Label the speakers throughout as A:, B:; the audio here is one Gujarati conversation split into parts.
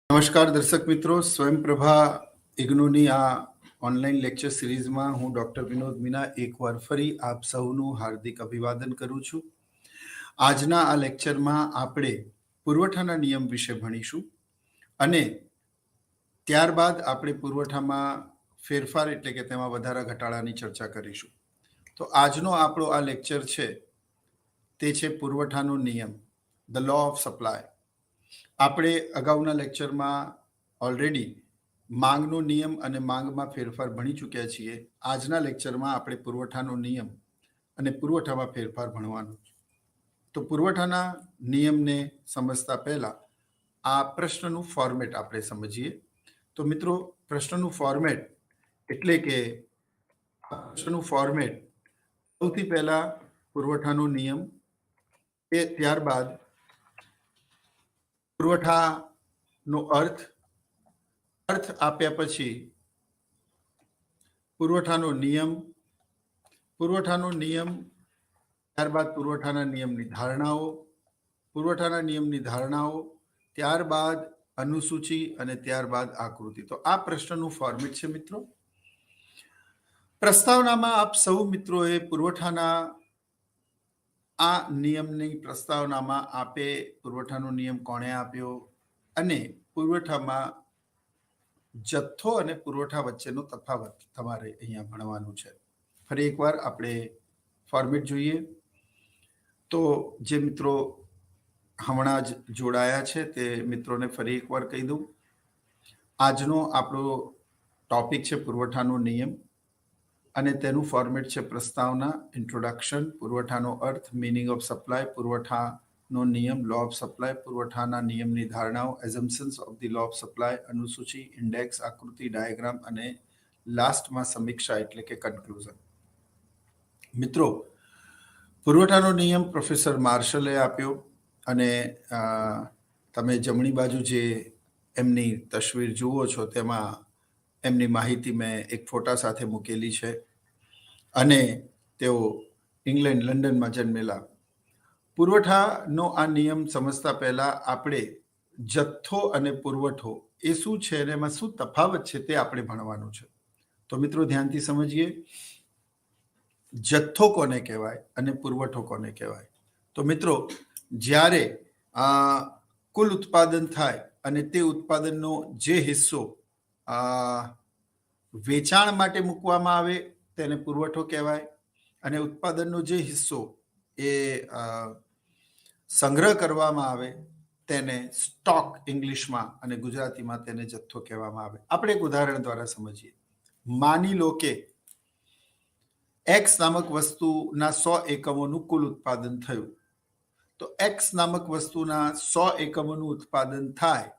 A: નમસ્કાર દર્શક મિત્રો, સ્વયંપ્રભા ઇગ્નોની આ ઓનલાઈન લેક્ચર સિરીઝમાં હું ડોક્ટર વિનોદ મીના એકવાર ફરી આપ સૌનું હાર્દિક અભિવાદન કરું છું. આજના આ લેક્ચરમાં આપણે પુરવઠાના નિયમ વિશે ભણીશું અને ત્યારબાદ આપણે પુરવઠામાં ફેરફાર એટલે કે તેમાં વધારા ઘટાડાની ચર્ચા કરીશું. તો આજનો આપણો આ લેક્ચર છે તે છે પુરવઠાનો નિયમ, ધ લો ઓફ સપ્લાય. આપણે અગાઉના લેક્ચરમાં ઓલરેડી માંગનો નિયમ અને માંગમાં ફેરફાર ભણી ચૂક્યા છીએ. આજના લેક્ચરમાં આપણે પુરવઠાનો નિયમ અને પુરવઠામાં ફેરફાર ભણવાનું છે. તો પુરવઠાના નિયમને સમજતા પહેલા આ પ્રશ્નનું ફોર્મેટ આપણે સમજીએ. તો મિત્રો, પ્રશ્નનું ફોર્મેટ એટલે કે પ્રશ્નનું ફોર્મેટ સૌથી પહેલા પુરવઠાનો નિયમ, એ ત્યારબાદ પુરવઠાનો અર્થ આપ્યા પછી પુરવઠાનો નિયમ, ત્યારબાદ પુરવઠાના નિયમની ધારણાઓ, ત્યારબાદ અનુસૂચિ અને ત્યારબાદ આકૃતિ. તો આ પ્રશ્નનું ફોર્મેટ છે મિત્રો. પ્રસ્તાવનામાં આપ સૌ મિત્રોએ પુરવઠાના આ નિયમની પ્રસ્તાવનામાં આપે પુરવઠાનો નિયમ કોણે આપ્યો અને પુરવઠામાં જથ્થો અને પુરવઠા વચ્ચેનો તફાવત તમારે અહીંયા ભણવાનું છે. ફરી એકવાર આપણે ફોર્મેટ જોઈએ. તો જે મિત્રો હમણાં જ જોડાયા છે તે મિત્રોને ફરી એકવાર કહી દઉં. આજનો આપણો ટોપિક છે પુરવઠાનો નિયમ અને તેનું ફોર્મેટ છે પ્રસ્તાવના, ઇન્ટ્રોડક્શન, પુરવઠાનો અર્થ, મિનિંગ ઓફ સપ્લાય, પુરવઠાનો નિયમ, લો ઓફ સપ્લાય, પુરવઠાના નિયમની ધારણાઓ, assumptions of the law of supply, અનુસૂચિ, ઇન્ડેક્સ, આકૃતિ, ડાયાગ્રામ અને લાસ્ટમાં સમીક્ષા એટલે કે કન્ક્લુઝન. મિત્રો, પુરવઠાનો નિયમ પ્રોફેસર માર્શલે આપ્યો અને તમે જમણી બાજુ જે એમની તસવીર જુઓ છો તેમાં એમની માહિતી મેં એક ફોટા સાથે મૂકેલી છે અને તેઓ ઇંગ્લેન્ડ, લંડનમાં જન્મેલા. પુરવઠાનો આ નિયમ સમજતા પહેલા આપણે જથ્થો અને પુરવઠો એ શું છે અને એમાં શું તફાવત છે તે આપણે ભણવાનું છે. તો મિત્રો ધ્યાનથી સમજીએ. જથ્થો કોને કહેવાય અને પુરવઠો કોને કહેવાય? તો મિત્રો, જ્યારે કુલ ઉત્પાદન થાય અને તે ઉત્પાદનનો જે હિસ્સો વેચાણ માટે મૂકવામાં આવે તેને પુરવઠો કહેવાય અને ઉત્પાદનનો જે હિસ્સો એ સંગ્રહ કરવામાં આવે તેને સ્ટોક ઇંગ્લિશમાં અને ગુજરાતીમાં તેને જથ્થો કહેવામાં આવે. આપણે એક ઉદાહરણ દ્વારા સમજીએ. માની લો કે એક્સ નામક વસ્તુના 100 એકમોનું કુલ ઉત્પાદન થયું. તો એક્સ નામક વસ્તુના 100 એકમોનું ઉત્પાદન થાય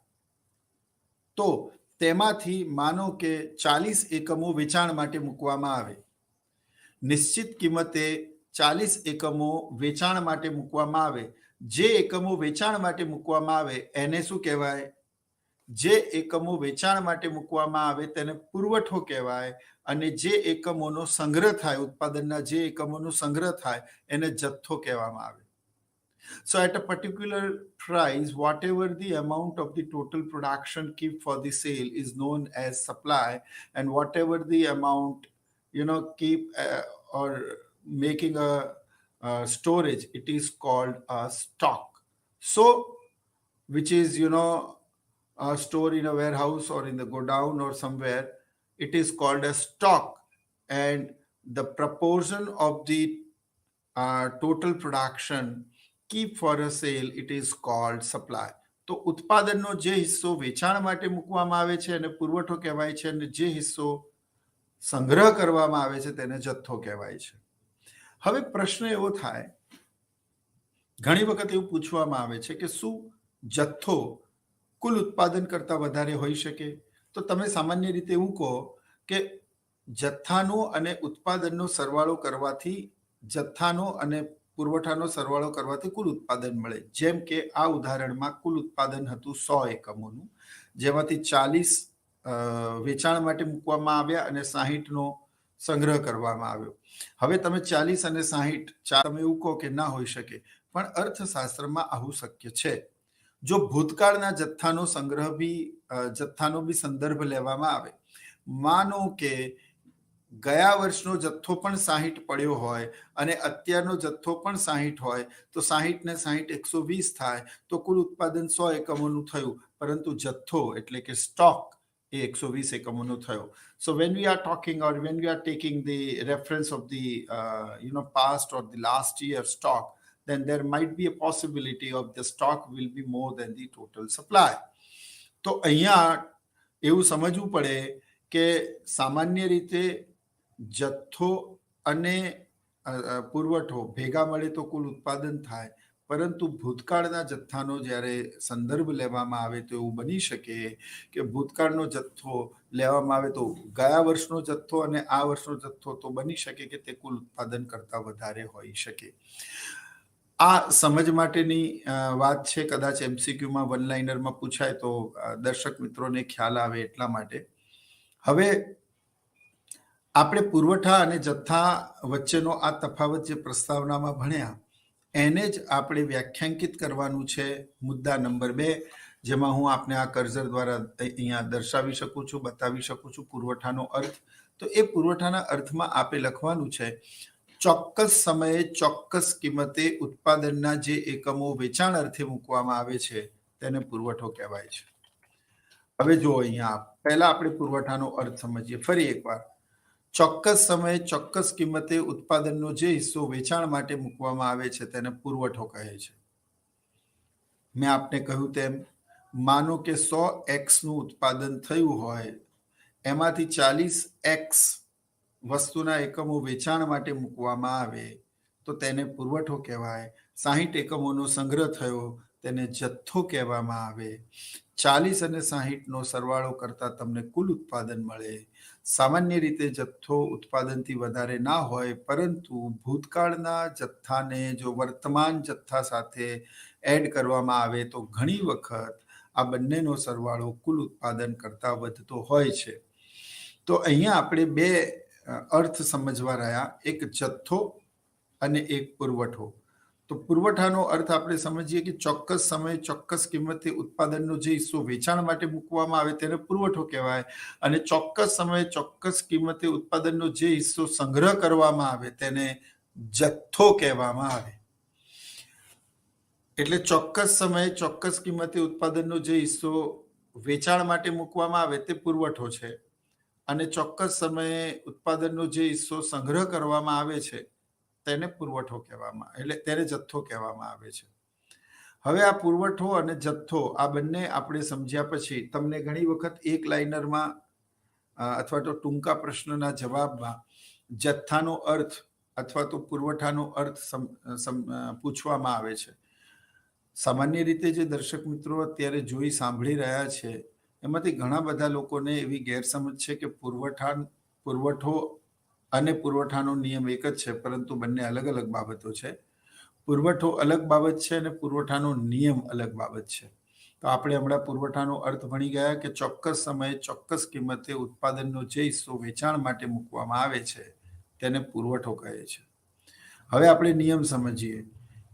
A: તો તેમાંથી માનો કે 40 એકમો વેચાણ માટે મૂકવામાં આવે. નિશ્ચિત કિંમતે 40 એકમો વેચાણ માટે મૂકવામાં આવે. જે એકમો વેચાણ માટે મૂકવામાં આવે એને શું કહેવાય? જે એકમો વેચાણ માટે મૂકવામાં આવે તેને પુરવઠો કહેવાય અને જે એકમોનો સંગ્રહ થાય, ઉત્પાદનના જે એકમોનો સંગ્રહ થાય એને જથ્થો કહેવામાં આવે. So at a particular price, whatever the amount of the total production keep for the sale is known as supply, and whatever the amount keep or making a storage, it is called a stock. So which is stored in a warehouse or in the godown or somewhere, it is called a stock, and the proportion of the total production keep for a sale, it is called supply. તો ઉત્પાદનનો જે હિસ્સો વેચાણ માટે મૂકવામાં આવે છે અને પુરવઠો કહેવાય છે અને જે હિસ્સો સંગ્રહ કરવામાં આવે છે તેને જથ્થો કહેવાય છે. હવે પ્રશ્ન એવો થાય, ઘણી વખત એવું પૂછવામાં આવે છે કે શું જથ્થો કુલ ઉત્પાદન કરતા વધારે હોઈ શકે? તો તમે સામાન્ય રીતે એવું કહો કે જથ્થાનો અને ઉત્પાદનનો સરવાળો કરવાથી, જથ્થાનો અને પુરવઠાનો સરવાળો કરવાથી કુલ ઉત્પાદન મળે. જેમ કે આ ઉદાહરણમાં કુલ ઉત્પાદન હતું 100 એકમોનું, જેમાંથી 40 વેચાણ માટે મૂકવામાં આવ્યા અને 60નો સંગ્રહ કરવામાં આવ્યો. હવે તમે 40 અને 60 તમે એવું કહો કે ના હોઈ શકે, પણ અર્થશાસ્ત્રમાં આવું શક્ય છે. જો ભૂતકાળના જથ્થાનો બી સંદર્ભ લેવામાં આવે, માનો કે ગયા વર્ષનો જથ્થો પણ 60 પડ્યો હોય અને અત્યારનો જથ્થો પણ 60 હોય, તો 60 ને 60 120 થાય, તો કુલ ઉત્પાદન 100 એકમોનું થયું, પરંતુ જથ્થો એટલે કે સ્ટોક એ 120 એકમોનો થયો. So when we are talking or when we are taking the reference of the past or the last year stock, then there might be a possibility of the stock will be more than the total supply. તો અહીંયા એવું સમજવું પડે કે સામાન્ય રીતે જથ્થો અને પુરવઠો ભેગા મળે તો કુલ ઉત્પાદન થાય, પરંતુ ભૂતકાળના જથ્થાનો જ્યારે સંદર્ભ લેવામાં આવે તો એવું બની શકે કે ભૂતકાળનો જથ્થો લેવામાં આવે તો ગયા વર્ષનો જથ્થો અને આ વર્ષનો જથ્થો તો બની શકે કે તે કુલ ઉત્પાદન કરતા વધારે હોઈ શકે. આ સમજ માટેની વાત છે, કદાચ એમસીક્યુમાં વન લાઇનરમાં પૂછાય તો દર્શક મિત્રોને ખ્યાલ આવે એટલા માટે. હવે આપણે પુરવઠા અને જથ્થા વચ્ચેનો આ તફાવત જે પ્રસ્તાવનામાં ભણ્યા એને જ આપણે વ્યાખ્યાંકિત કરવાનું છે મુદ્દા નંબર 2, જેમાં હું આપને આ કર્સર દ્વારા અહીંયા દર્શાવી શકું છું, બતાવી શકું છું પુરવઠાનો અર્થ. તો એ પુરવઠાના અર્થમાં આપણે લખવાનું છે, ચોક્કસ સમયે ચોક્કસ કિંમતે ઉત્પાદનના જે એકમો વેચાણ અર્થે મૂકવામાં આવે છે તેને પુરવઠો કહેવાય છે. હવે જો અહીંયા પહેલા આપણે પુરવઠાનો અર્થ સમજીએ ફરી એકવાર. ચોક્કસ સમયે ચોક્કસ કિંમતે ઉત્પાદનનો જે હિસ્સો વેચાણ માટે મૂકવામાં આવે છે તેને પુરવઠો કહે છે. મેં આપને કહ્યું તેમ, માનો કે 100x નું ઉત્પાદન થયું હોય, એમાંથી 40x વસ્તુના એકમો વેચાણ માટે મૂકવામાં આવે તો તેને પુરવઠો કહેવાય. 60 એકમોનો સંગ્રહ થયો તેને જથ્થો કહેવામાં આવે. 40 અને 60નો સરવાળો કરતા તમને કુલ ઉત્પાદન મળે. સામાન્ય રીતે જથ્થો ઉત્પાદનથી વધારે ના હોય, પરંતુ ભૂતકાળના જથ્થાને જો વર્તમાન જથ્થા સાથે એડ કરવામાં આવે તો ઘણી વખત આ બંનેનો સરવાળો કુલ ઉત્પાદન કરતા વધતો હોય છે. તો અહીંયા આપણે 2 અર્થ સમજવા રહ્યા, એક જથ્થો અને એક પુરવઠો. તો પુરવઠાનો અર્થ આપણે સમજીએ કે ચોક્કસ સમયે ચોક્કસ કિંમતે ઉત્પાદનનો જે હિસ્સો વેચાણ માટે મૂકવામાં આવે તેને પુરવઠો કહેવાય, અને ચોક્કસ સમયે ચોક્કસ કિંમતે ઉત્પાદનનો જે હિસ્સો સંગ્રહ કરવામાં આવે તેને જથ્થો કહેવામાં આવે. એટલે ચોક્કસ સમયે ચોક્કસ કિંમતે ઉત્પાદનનો જે હિસ્સો વેચાણ માટે મૂકવામાં આવે તે પુરવઠો છે, અને ચોક્કસ સમયે ઉત્પાદનનો જે હિસ્સો સંગ્રહ કરવામાં આવે છે તેને પુરવઠો કહેવામાં, એટલે તેને જથ્થો કહેવામાં આવે છે. હવે આ પુરવઠો અને જથ્થો આ બંને આપણે સમજ્યા પછી તમને ઘણી વખત એક લાઇનરમાં અથવા તો ટૂંકા પ્રશ્નના જવાબમાં જથ્થાનો અર્થ અથવા તો પુરવઠાનો અર્થ પૂછવામાં આવે છે. સામાન્ય રીતે જે દર્શક મિત્રો અત્યારે જોઈ સાંભળી રહ્યા છે એમાંથી ઘણા બધા લોકોને એવી ગેરસમજ છે કે પુરવઠો અને પુરવઠાનો નિયમ એક જ છે, પરંતુ બંને અલગ અલગ બાબતો છે. પુરવઠો અલગ બાબત છે અને પુરવઠાનો નિયમ અલગ બાબત છે. તો આપણે હમણાં પુરવઠાનો અર્થ ભણી ગયા કે ચોક્કસ સમયે ચોક્કસ કિંમતે ઉત્પાદનનો જે હિસ્સો વેચાણ માટે મૂકવામાં આવે છે તેને પુરવઠો કહે છે. હવે આપણે નિયમ સમજીએ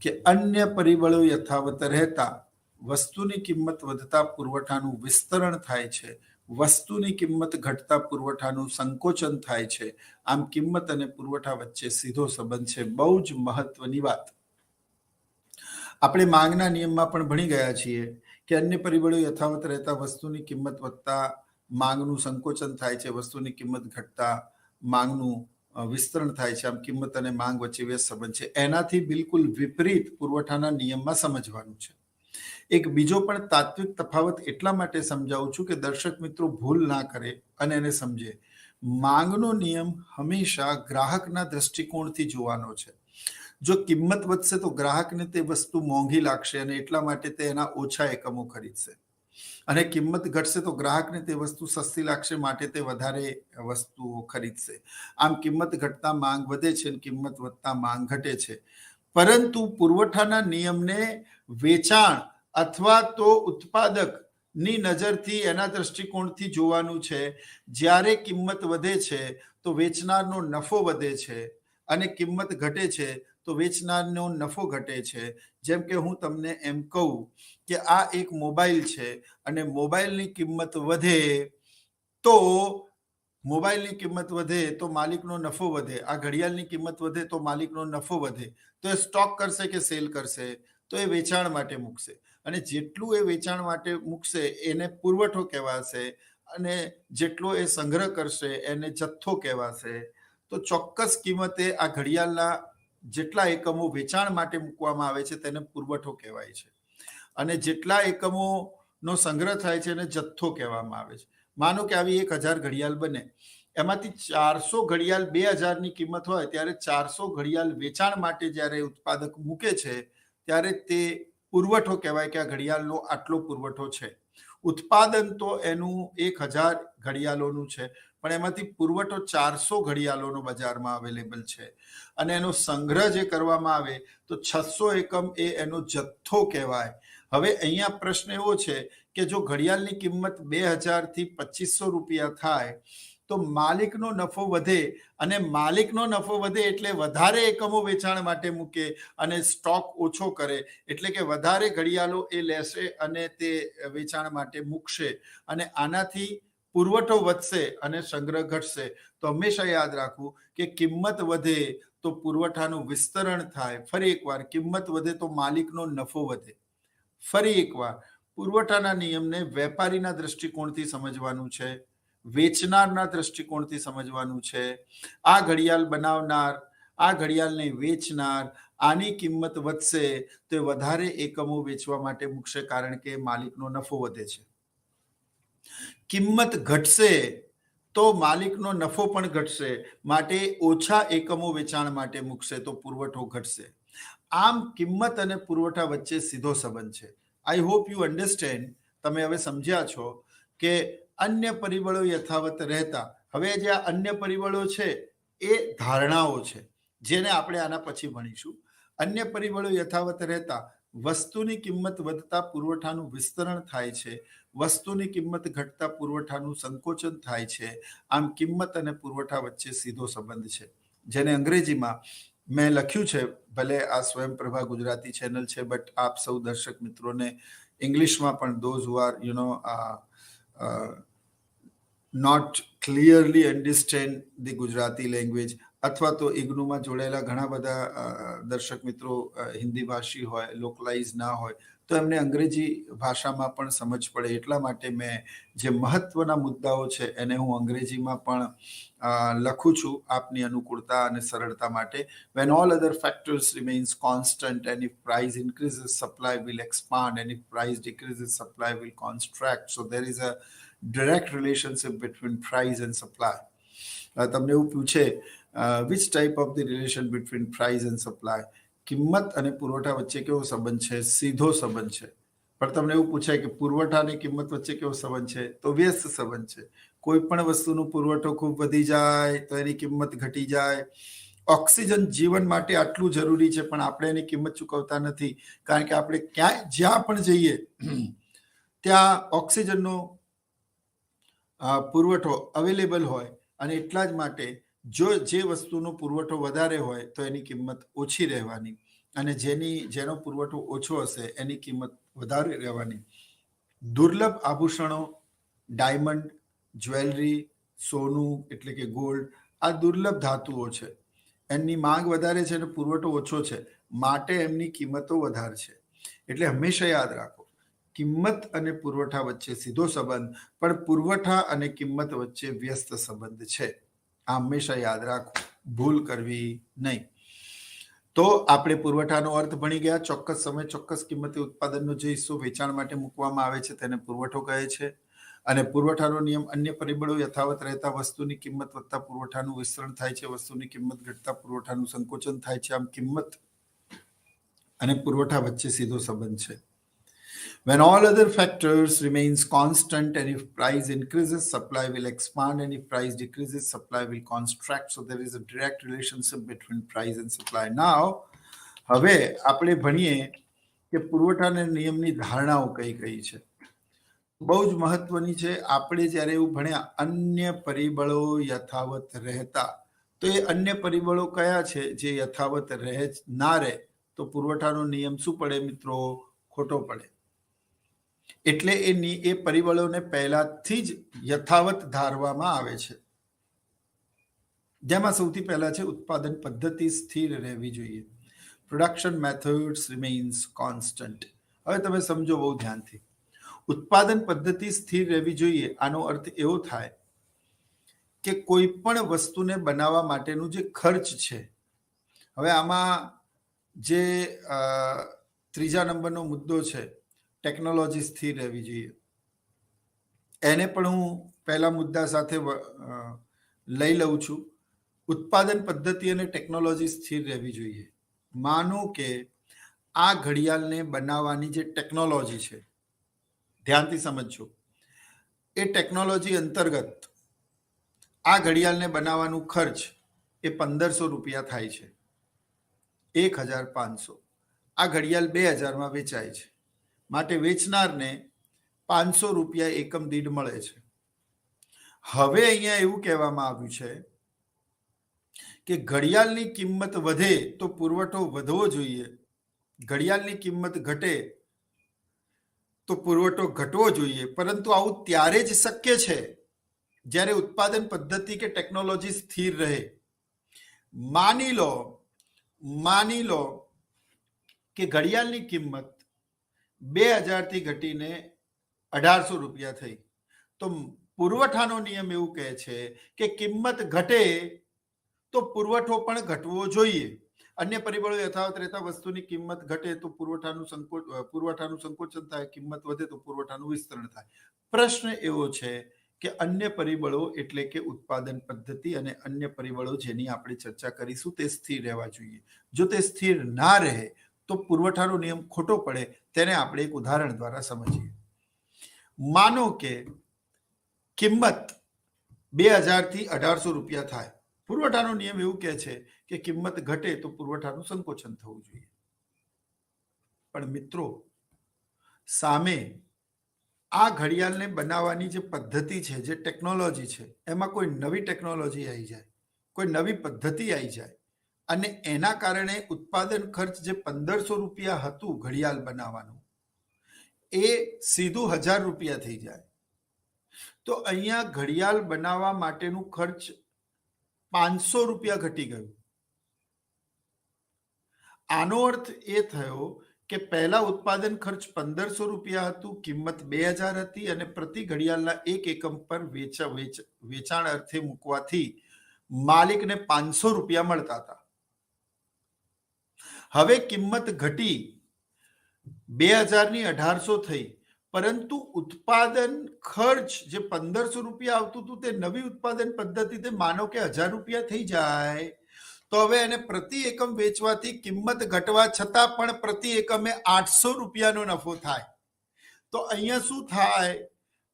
A: કે અન્ય પરિબળો યથાવત રહેતા વસ્તુની કિંમત વધતા પુરવઠાનું વિસ્તરણ થાય છે, વસ્તુની કિંમત ઘટતા પુરવઠાનું સંકોચન થાય છે. આમ કિંમત અને પુરવઠા વચ્ચે સીધો સંબંધ છે. બહુ જ મહત્વની વાત. આપણે માંગના નિયમમાં પણ ભણી ગયા છીએ કે અન્ય પરિબળો યથાવત રહેતા વસ્તુની કિંમત વધતા માંગનું સંકોચન થાય છે, વસ્તુની કિંમત ઘટતા માંગનું વિસ્તરણ થાય છે. આમ કિંમત અને માંગ વચ્ચે વ્યસ્ત સંબંધ છે. એનાથી બિલકુલ વિપરીત પુરવઠાના નિયમમાં સમજવાનું છે. એક બીજો પણ તાત્વિક તફાવત એટલા માટે સમજાવું છું કે દર્શક મિત્રો ભૂલ ના કરે અને એને સમજે. માંગનો નિયમ હંમેશા ગ્રાહકના દ્રષ્ટિકોણથી જોવાનો છે. જો કિંમત વધશે તો ગ્રાહકને તે વસ્તુ મોંઘી લાગશે અને એટલા માટે તે એના ઓછા એકમો ખરીદશે, અને કિંમત ઘટશે તો ગ્રાહકને તે વસ્તુ સસ્તી લાગશે માટે તે વધારે વસ્તુઓ ખરીદશે. આમ કિંમત ઘટતા માંગ વધે છે અને કિંમત વધતા માંગ ઘટે છે. પરંતુ પુરવઠાના નિયમને વેચાણ અથવા તો ઉત્પાદકની નજરથી એના દ્રષ્ટિકોણથી જોવાનું છે. જ્યારે કિંમત વધે છે તો વેચનારનો નફો વધે છે અને કિંમત ઘટે છે તો વેચનારનો નફો ઘટે છે. જેમ કે હું તમને એમ કહું કે આ એક મોબાઈલ છે અને મોબાઈલની કિંમત વધે તો મોબાઈલની કિંમત વધે તો માલિકનો નફો વધે, આ ઘડિયાળની કિંમત વધે તો માલિકનો નફો વધે. તો એ સ્ટોક કરશે કે સેલ કરશે? તો એ વેચાણ માટે મૂકશે, અને જેટલું એ વેચાણ માટે મૂકશે એને પુરવઠો કહેવાશે, અને જેટલો એ સંગ્રહ કરશે એને જથ્થો કહેવાશે. તો ચોક્કસ કિંમતે આ ઘડિયાળના જેટલા એકમો વેચાણ માટે મૂકવામાં આવે છે તેને પુરવઠો કહેવાય છે, અને જેટલા એકમોનો સંગ્રહ થાય છે એને જથ્થો કહેવામાં આવે છે. માનો કે આવી 1000 ઘડિયાળ બને, એમાંથી 400 ઘડિયાળ 2000ની કિંમત હોય ત્યારે 400 ઘડિયાળ વેચાણ માટે જ્યારે ઉત્પાદક મૂકે છે ત્યારે તે પુરવઠો કહેવાય કે આ ઘડિયાળનો આટલો પુરવઠો છે. ઉત્પાદન તો એનું 1000 ઘડિયાળોનું છે, પણ એમાંથી પુરવઠો 400 ઘડિયાળોનો બજારમાં અવેલેબલ છે, અને એનો સંગ્રહ જે કરવામાં આવે તો 600 એકમ એ એનો જથ્થો કહેવાય. હવે અહીંયા પ્રશ્ન એવો છે કે જો ઘડિયાળની કિંમત 2000 થી 2500 રૂપિયા થાય તો માલિકનો નફો વધે, અને માલિકનો નફો વધે એટલે વધારે એકમો વેચાણ માટે મૂકે અને સ્ટોક ઓછો કરે, એટલે કે વધારે ઘડિયાળો એ લેશે અને તે વેચાણ માટે મૂકશે, અને આનાથી પુરવઠો વધશે અને સંગ્રહ ઘટશે. તો હંમેશા યાદ રાખવું કે કિંમત વધે તો પુરવઠાનું વિસ્તરણ થાય. ફરી એકવાર, કિંમત વધે તો માલિકનો નફો વધે. ફરી એકવાર, પુરવઠાના નિયમને વેપારીના દ્રષ્ટિકોણથી સમજવાનું છે, વેચનારના દ્રષ્ટિકોણથી સમજવાનું છે. આ ઘડિયાળ બનાવનાર, આ ઘડિયાળને વેચનાર, આની કિંમત વધશે તો વધારે એકમો વેચવા માટે મૂકશે, કારણ કે માલિકનો નફો વધે છે. કિંમત ઘટશે તો માલિકનો નફો પણ ઘટશે, માટે ઓછા એકમો વેચાણ માટે મૂકશે તો પુરવઠો ઘટશે. આમ કિંમત અને પુરવઠા વચ્ચે સીધો સંબંધ છે. આઈ હોપ યુ અન્ડરસ્ટેન્ડ. તમે હવે સમજ્યા છો કે અન્ય પરિબળો યથાવત રહેતા. હવે જે આ અન્ય પરિબળો છે એ ધારણાઓ છે, જેને આપણે આના પછી ભણીશું. અન્ય પરિબળો યથાવત રહેતા વસ્તુની કિંમત વધતા પુરવઠાનું વિસ્તરણ થાય છે, વસ્તુની કિંમત ઘટતા પુરવઠાનું સંકોચન થાય છે. આમ કિંમત અને પુરવઠા વચ્ચે સીધો સંબંધ છે, જેને અંગ્રેજીમાં મેં લખ્યું છે. ભલે આ સ્વયંપ્રભા ગુજરાતી ચેનલ છે, બટ આપ સૌ દર્શક મિત્રોને ઇંગ્લિશમાં પણ those who are not clearly understand the Gujarati language, અથવા તો ઇગ્નુમાં જોડાયેલા ઘણા બધા દર્શક મિત્રો હિન્દી ભાષી હોય, લોકલાઇઝ ના હોય, તો એમને અંગ્રેજી ભાષામાં પણ સમજ પડે એટલા માટે મેં જે મહત્વના મુદ્દાઓ છે એને હું અંગ્રેજીમાં પણ લખું છું આપની અનુકૂળતા અને સરળતા માટે. When all other factors remains constant and if price increases supply will expand and if price decreases supply will contract. So there is a direct relationship between price and supply. તમને એવું પૂછે which type of the relation between price and supply, કિંમત અને પુરવઠા વચ્ચે કેવો સંબંધ છે? સીધો સંબંધ છે. પણ તમને એવું પૂછાય કે પુરવઠા અને કિંમત વચ્ચે કેવો સંબંધ છે? તો વ્યસ્ત સંબંધ છે. કોઈ પણ વસ્તુનો પુરવઠો ખૂબ વધી જાય તો એની કિંમત ઘટી જાય. ઓક્સિજન જીવન માટે આટલું જરૂરી છે, પણ આપણે એની કિંમત ચૂકવતા નથી, કારણ કે આપણે ક્યાંય જ્યાં પણ જઈએ ત્યાં ઓક્સિજનનો પુરવઠો અવેલેબલ હોય, અને એટલા જ માટે જો જે વસ્તુનો પુરવઠો વધારે હોય તો એની કિંમત ઓછી રહેવાની, અને જેનો પુરવઠો ઓછો હશે એની કિંમત વધારે રહેવાની. દુર્લભ આભૂષણો, ડાયમંડ, જ્વેલરી, સોનું એટલે કે ગોલ્ડ, આ દુર્લભ ધાતુઓ છે. એમની માંગ વધારે છે અને પુરવઠો ઓછો છે, માટે એમની કિંમતો વધારે છે. એટલે હંમેશા યાદ રાખો, કિંમત અને પુરવઠા વચ્ચે સીધો સંબંધ, પણ પુરવઠા અને કિંમત વચ્ચે વ્યસ્ત સંબંધ છે. આ હંમેશા યાદ રાખવું, ભૂલ કરવી નહીં. તો આપણે પુરવઠાનો અર્થ ભણી ગયા. ચોક્કસ સમય ચોક્કસ કિંમતે ઉત્પાદનનો જે હિસ્સો વેચાણ માટે મૂકવામાં આવે છે તેને પુરવઠો કહે છે. અને પુરવઠાનો નિયમ અન્ય પરિબળો યથાવત રહેતા વસ્તુની કિંમત વધતા પુરવઠાનું વિસ્તરણ થાય છે, વસ્તુની કિંમત ઘટતા પુરવઠાનું સંકોચન થાય છે. આમ કિંમત અને પુરવઠા વચ્ચે સીધો સંબંધ છે. When all other factors remains constant and if price increases, supply will expand and if price decreases, supply will contract. So there is a direct relationship between price and supply. Now, હવે આપણે ભણીએ કે પુરવઠાના નિયમની ધારણાઓ કઈ કઈ છે. બહુ જ મહત્વની છે. આપણે જ્યારે એવું ભણ્યા અન્ય પરિબળો યથાવત રહેતા, તો તો એ અન્ય પરિબળો કયા છે જે યથાવત રહે ના રહે તો પુરવઠાનો નિયમ શું પડે મિત્રો? ખોટો પડે. એટલે એ પરિબળોને પહેલાથી જ યથાવત ધારવામાં આવે છે. જેમાં સૌથી પહેલા છે ઉત્પાદન પદ્ધતિ સ્થિર રહેવી જોઈએ. Production methods remains constant. હવે તમે સમજો બહુ ધ્યાનથી. ઉત્પાદન પદ્ધતિ સ્થિર રહેવી જોઈએ આનો અર્થ એવો થાય કે કોઈ પણ વસ્તુને બનાવવા માટેનું જે ખર્ચ છે, હવે આમાં જે ત્રીજા નંબરનો મુદ્દો છે ટેકનોલોજી સ્થિર રહેવી જોઈએ, એને પણ હું પહેલા મુદ્દા સાથે લઈ લઉં છું. ઉત્પાદન પદ્ધતિ અને ટેકનોલોજી સ્થિર રહેવી જોઈએ. માનો કે આ ઘડિયાળને બનાવવાની જે ટેકનોલોજી છે, ધ્યાનથી સમજજો, એ ટેકનોલોજી અંતર્ગત આ ઘડિયાળને બનાવવાનું ખર્ચ એ 1500 રૂપિયા થાય છે. 1500. આ ઘડિયાળ 2000માં વેચાય છે, માટે વેચનારને 500 રૂપિયા એકમ દીઠ મળે છે. હવે અહીંયા એવું કહેવામાં આવ્યું છે કે ઘડિયાળની કિંમત વધે તો પુરવઠો વધવો જોઈએ, ઘડિયાળની કિંમત ઘટે તો પુરવઠો ઘટવો જોઈએ. પરંતુ આવું ત્યારે જ શક્ય છે જ્યારે ઉત્પાદન પદ્ધતિ કે ટેકનોલોજી સ્થિર રહે. માની લો કે ઘડિયાળની કિંમત 2000 થી ઘટીને 1800 રૂપિયા થઈ, તો પુરવઠાનો નિયમ એવું કહે છે કે કિંમત ઘટે તો પુરવઠો પણ ઘટવો જોઈએ. અન્ય પરિબળો યથાવત રહેતા વસ્તુની કિંમત ઘટે તો પુરવઠાનું સંકોચન થાય, કિંમત વધે તો પુરવઠાનું વિસ્તરણ થાય. પ્રશ્ન એવો છે કે અન્ય પરિબળો એટલે કે ઉત્પાદન પદ્ધતિ અને અન્ય પરિબળો જેની આપણે ચર્ચા કરીશું તે સ્થિર રહેવા જોઈએ. જો તે સ્થિર ના રહે તો પુરવઠાનો નિયમ ખોટો પડે. તેને આપણે એક ઉદાહરણ દ્વારા સમજીએ. માનો કે કિંમત 2000 થી 1800 રૂપિયા થાય. પુરવઠાનો નિયમ એવું કહે છે કે કિંમત ઘટે તો પુરવઠાનું સંકોચન થવું જોઈએ. પણ મિત્રો, સામે આ ઘડિયાળને બનાવવાની જે પદ્ધતિ છે, જે ટેકનોલોજી છે, એમાં કોઈ નવી ટેકનોલોજી આવી જાય, કોઈ નવી પદ્ધતિ આવી જાય અને એના કારણે ઉત્પાદન ખર્ચ જે 1500 રૂપિયા હતું ઘડિયાળ બનાવવાનું, એ સીધું 1000 રૂપિયા થઈ જાય, તો અહીંયા ઘડિયાળ બનાવવા માટેનું ખર્ચ 500 રૂપિયા ઘટી ગયું. આનો અર્થ એ થયો કે પહેલા ઉત્પાદન ખર્ચ 1500 રૂપિયા હતું, કિંમત 2000 હતી અને પ્રતિ ઘડિયાળના એક એકમ પર વેચાણ અર્થે મૂકવાથી માલિકને 500 રૂપિયા મળતા હતા. હવે કિંમત ઘટી 2000 ની 1800 થઈ, પરંતુ ઉત્પાદન ખર્ચ જે 1500 રૂપિયા આવતું હતું તે નવી ઉત્પાદન પદ્ધતિથી માનો કે 1000 રૂપિયા થઈ જાય, તો હવે એને પ્રતિ એકમ વેચવાથી કિંમત ઘટવા છતાં પણ પ્રતિ એકમે 800 રૂપિયાનો નફો થાય. તો અહીંયા શું થાય?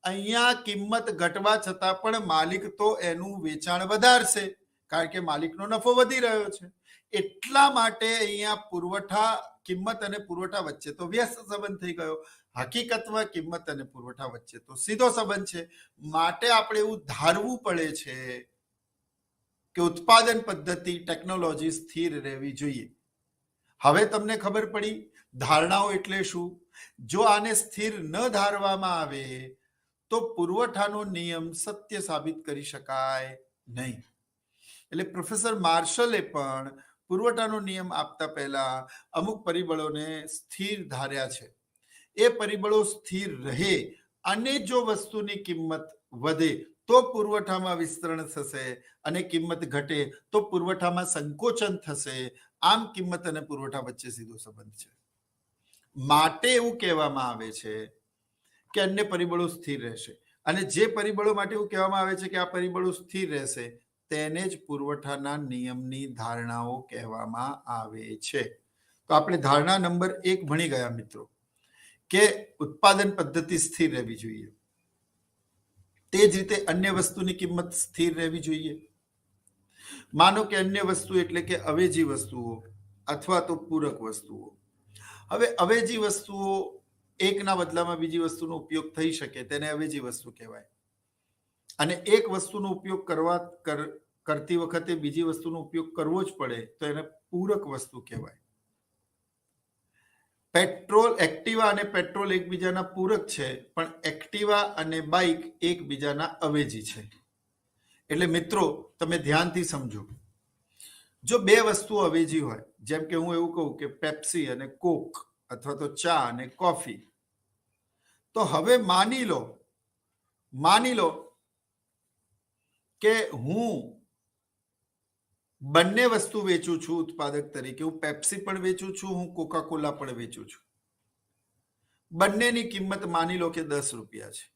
A: અહીંયા કિંમત ઘટવા છતાં પણ માલિક તો એનું વેચાણ વધારશે, કારણ કે માલિકનો નફો વધી રહ્યો છે. એટલા માટે અહીંયા કિંમત અને પુરવઠા વચ્ચે તો વ્યસ્ત સંબંધ થઈ ગયો. હકીકતમાં કિંમત અને પુરવઠા વચ્ચે તો સીધો સંબંધ છે. માટે આપણે એવું ધારવું પડે છે કે ઉત્પાદન પદ્ધતિ ટેકનોલોજી સ્થિર રહેવી જોઈએ. હવે તમને ખબર પડી ધારણાઓ એટલે શું. જો આને સ્થિર ન ધારવામાં આવે તો પુરવઠાનો નિયમ સત્ય સાબિત કરી શકાય નહીં. એટલે પ્રોફેસર માર્શલે પણ પુરવઠાનો નિયમ આપતા પહેલા અમુક પરિબળોને સ્થિર ધાર્યા છે. એ પરિબળો સ્થિર રહે અને જો વસ્તુની કિંમત વધે તો પુરવઠામાં વિસ્તરણ થશે અને કિંમત ઘટે તો પુરવઠામાં સંકોચન થશે. આમ કિંમત અને પુરવઠા વચ્ચે સીધો સંબંધ છે. માટે એવું કહેવામાં આવે છે કે અન્ય પરિબળો સ્થિર રહેશે, અને જે પરિબળો માટે એવું કહેવામાં આવે છે કે આ પરિબળો સ્થિર રહેશે તેને જ પુરવઠાના નિયમની ધારણાઓ કહેવામાં આવે છે. તો આપણે ધારણા નંબર 1 ભણી ગયા મિત્રો કે ઉત્પાદન પદ્ધતિ સ્થિર રહેવી જોઈએ. તે જ રીતે અન્ય વસ્તુની કિંમત સ્થિર રહેવી જોઈએ. માનો કે અન્ય વસ્તુ એટલે કે અવેજી વસ્તુઓ અથવા તો પૂરક વસ્તુઓ. હવે અવેજી વસ્તુઓ એકના બદલામાં બીજી વસ્તુનો ઉપયોગ થઈ શકે તેને અવેજી વસ્તુ કહેવાય, અને એક વસ્તુનો ઉપયોગ કરતી વખતે બીજી વસ્તુનો ઉપયોગ કરવો જ પડે તો એને પૂરક વસ્તુ કહેવાય. પેટ્રોલ, એક્ટિવા અને પેટ્રોલ એકબીજાના પૂરક છે, પણ એક્ટિવા અને બાઇક એકબીજાના અવેજી છે. એટલે મિત્રો તમે ધ્યાનથી સમજો, જો બે વસ્તુ અવેજી હોય, જેમ કે હું એવું કહું કે પેપ્સી અને કોક અથવા તો ચા અને કોફી, તો હવે માની લો કે હું બંને વસ્તુ વેચું છું ઉત્પાદક તરીકે. હું પેપ્સી પણ વેચું છું, હું કોકા કોલા પણ વેચું છું. બંનેની કિંમત માની લો કે 10 રૂપિયા છે.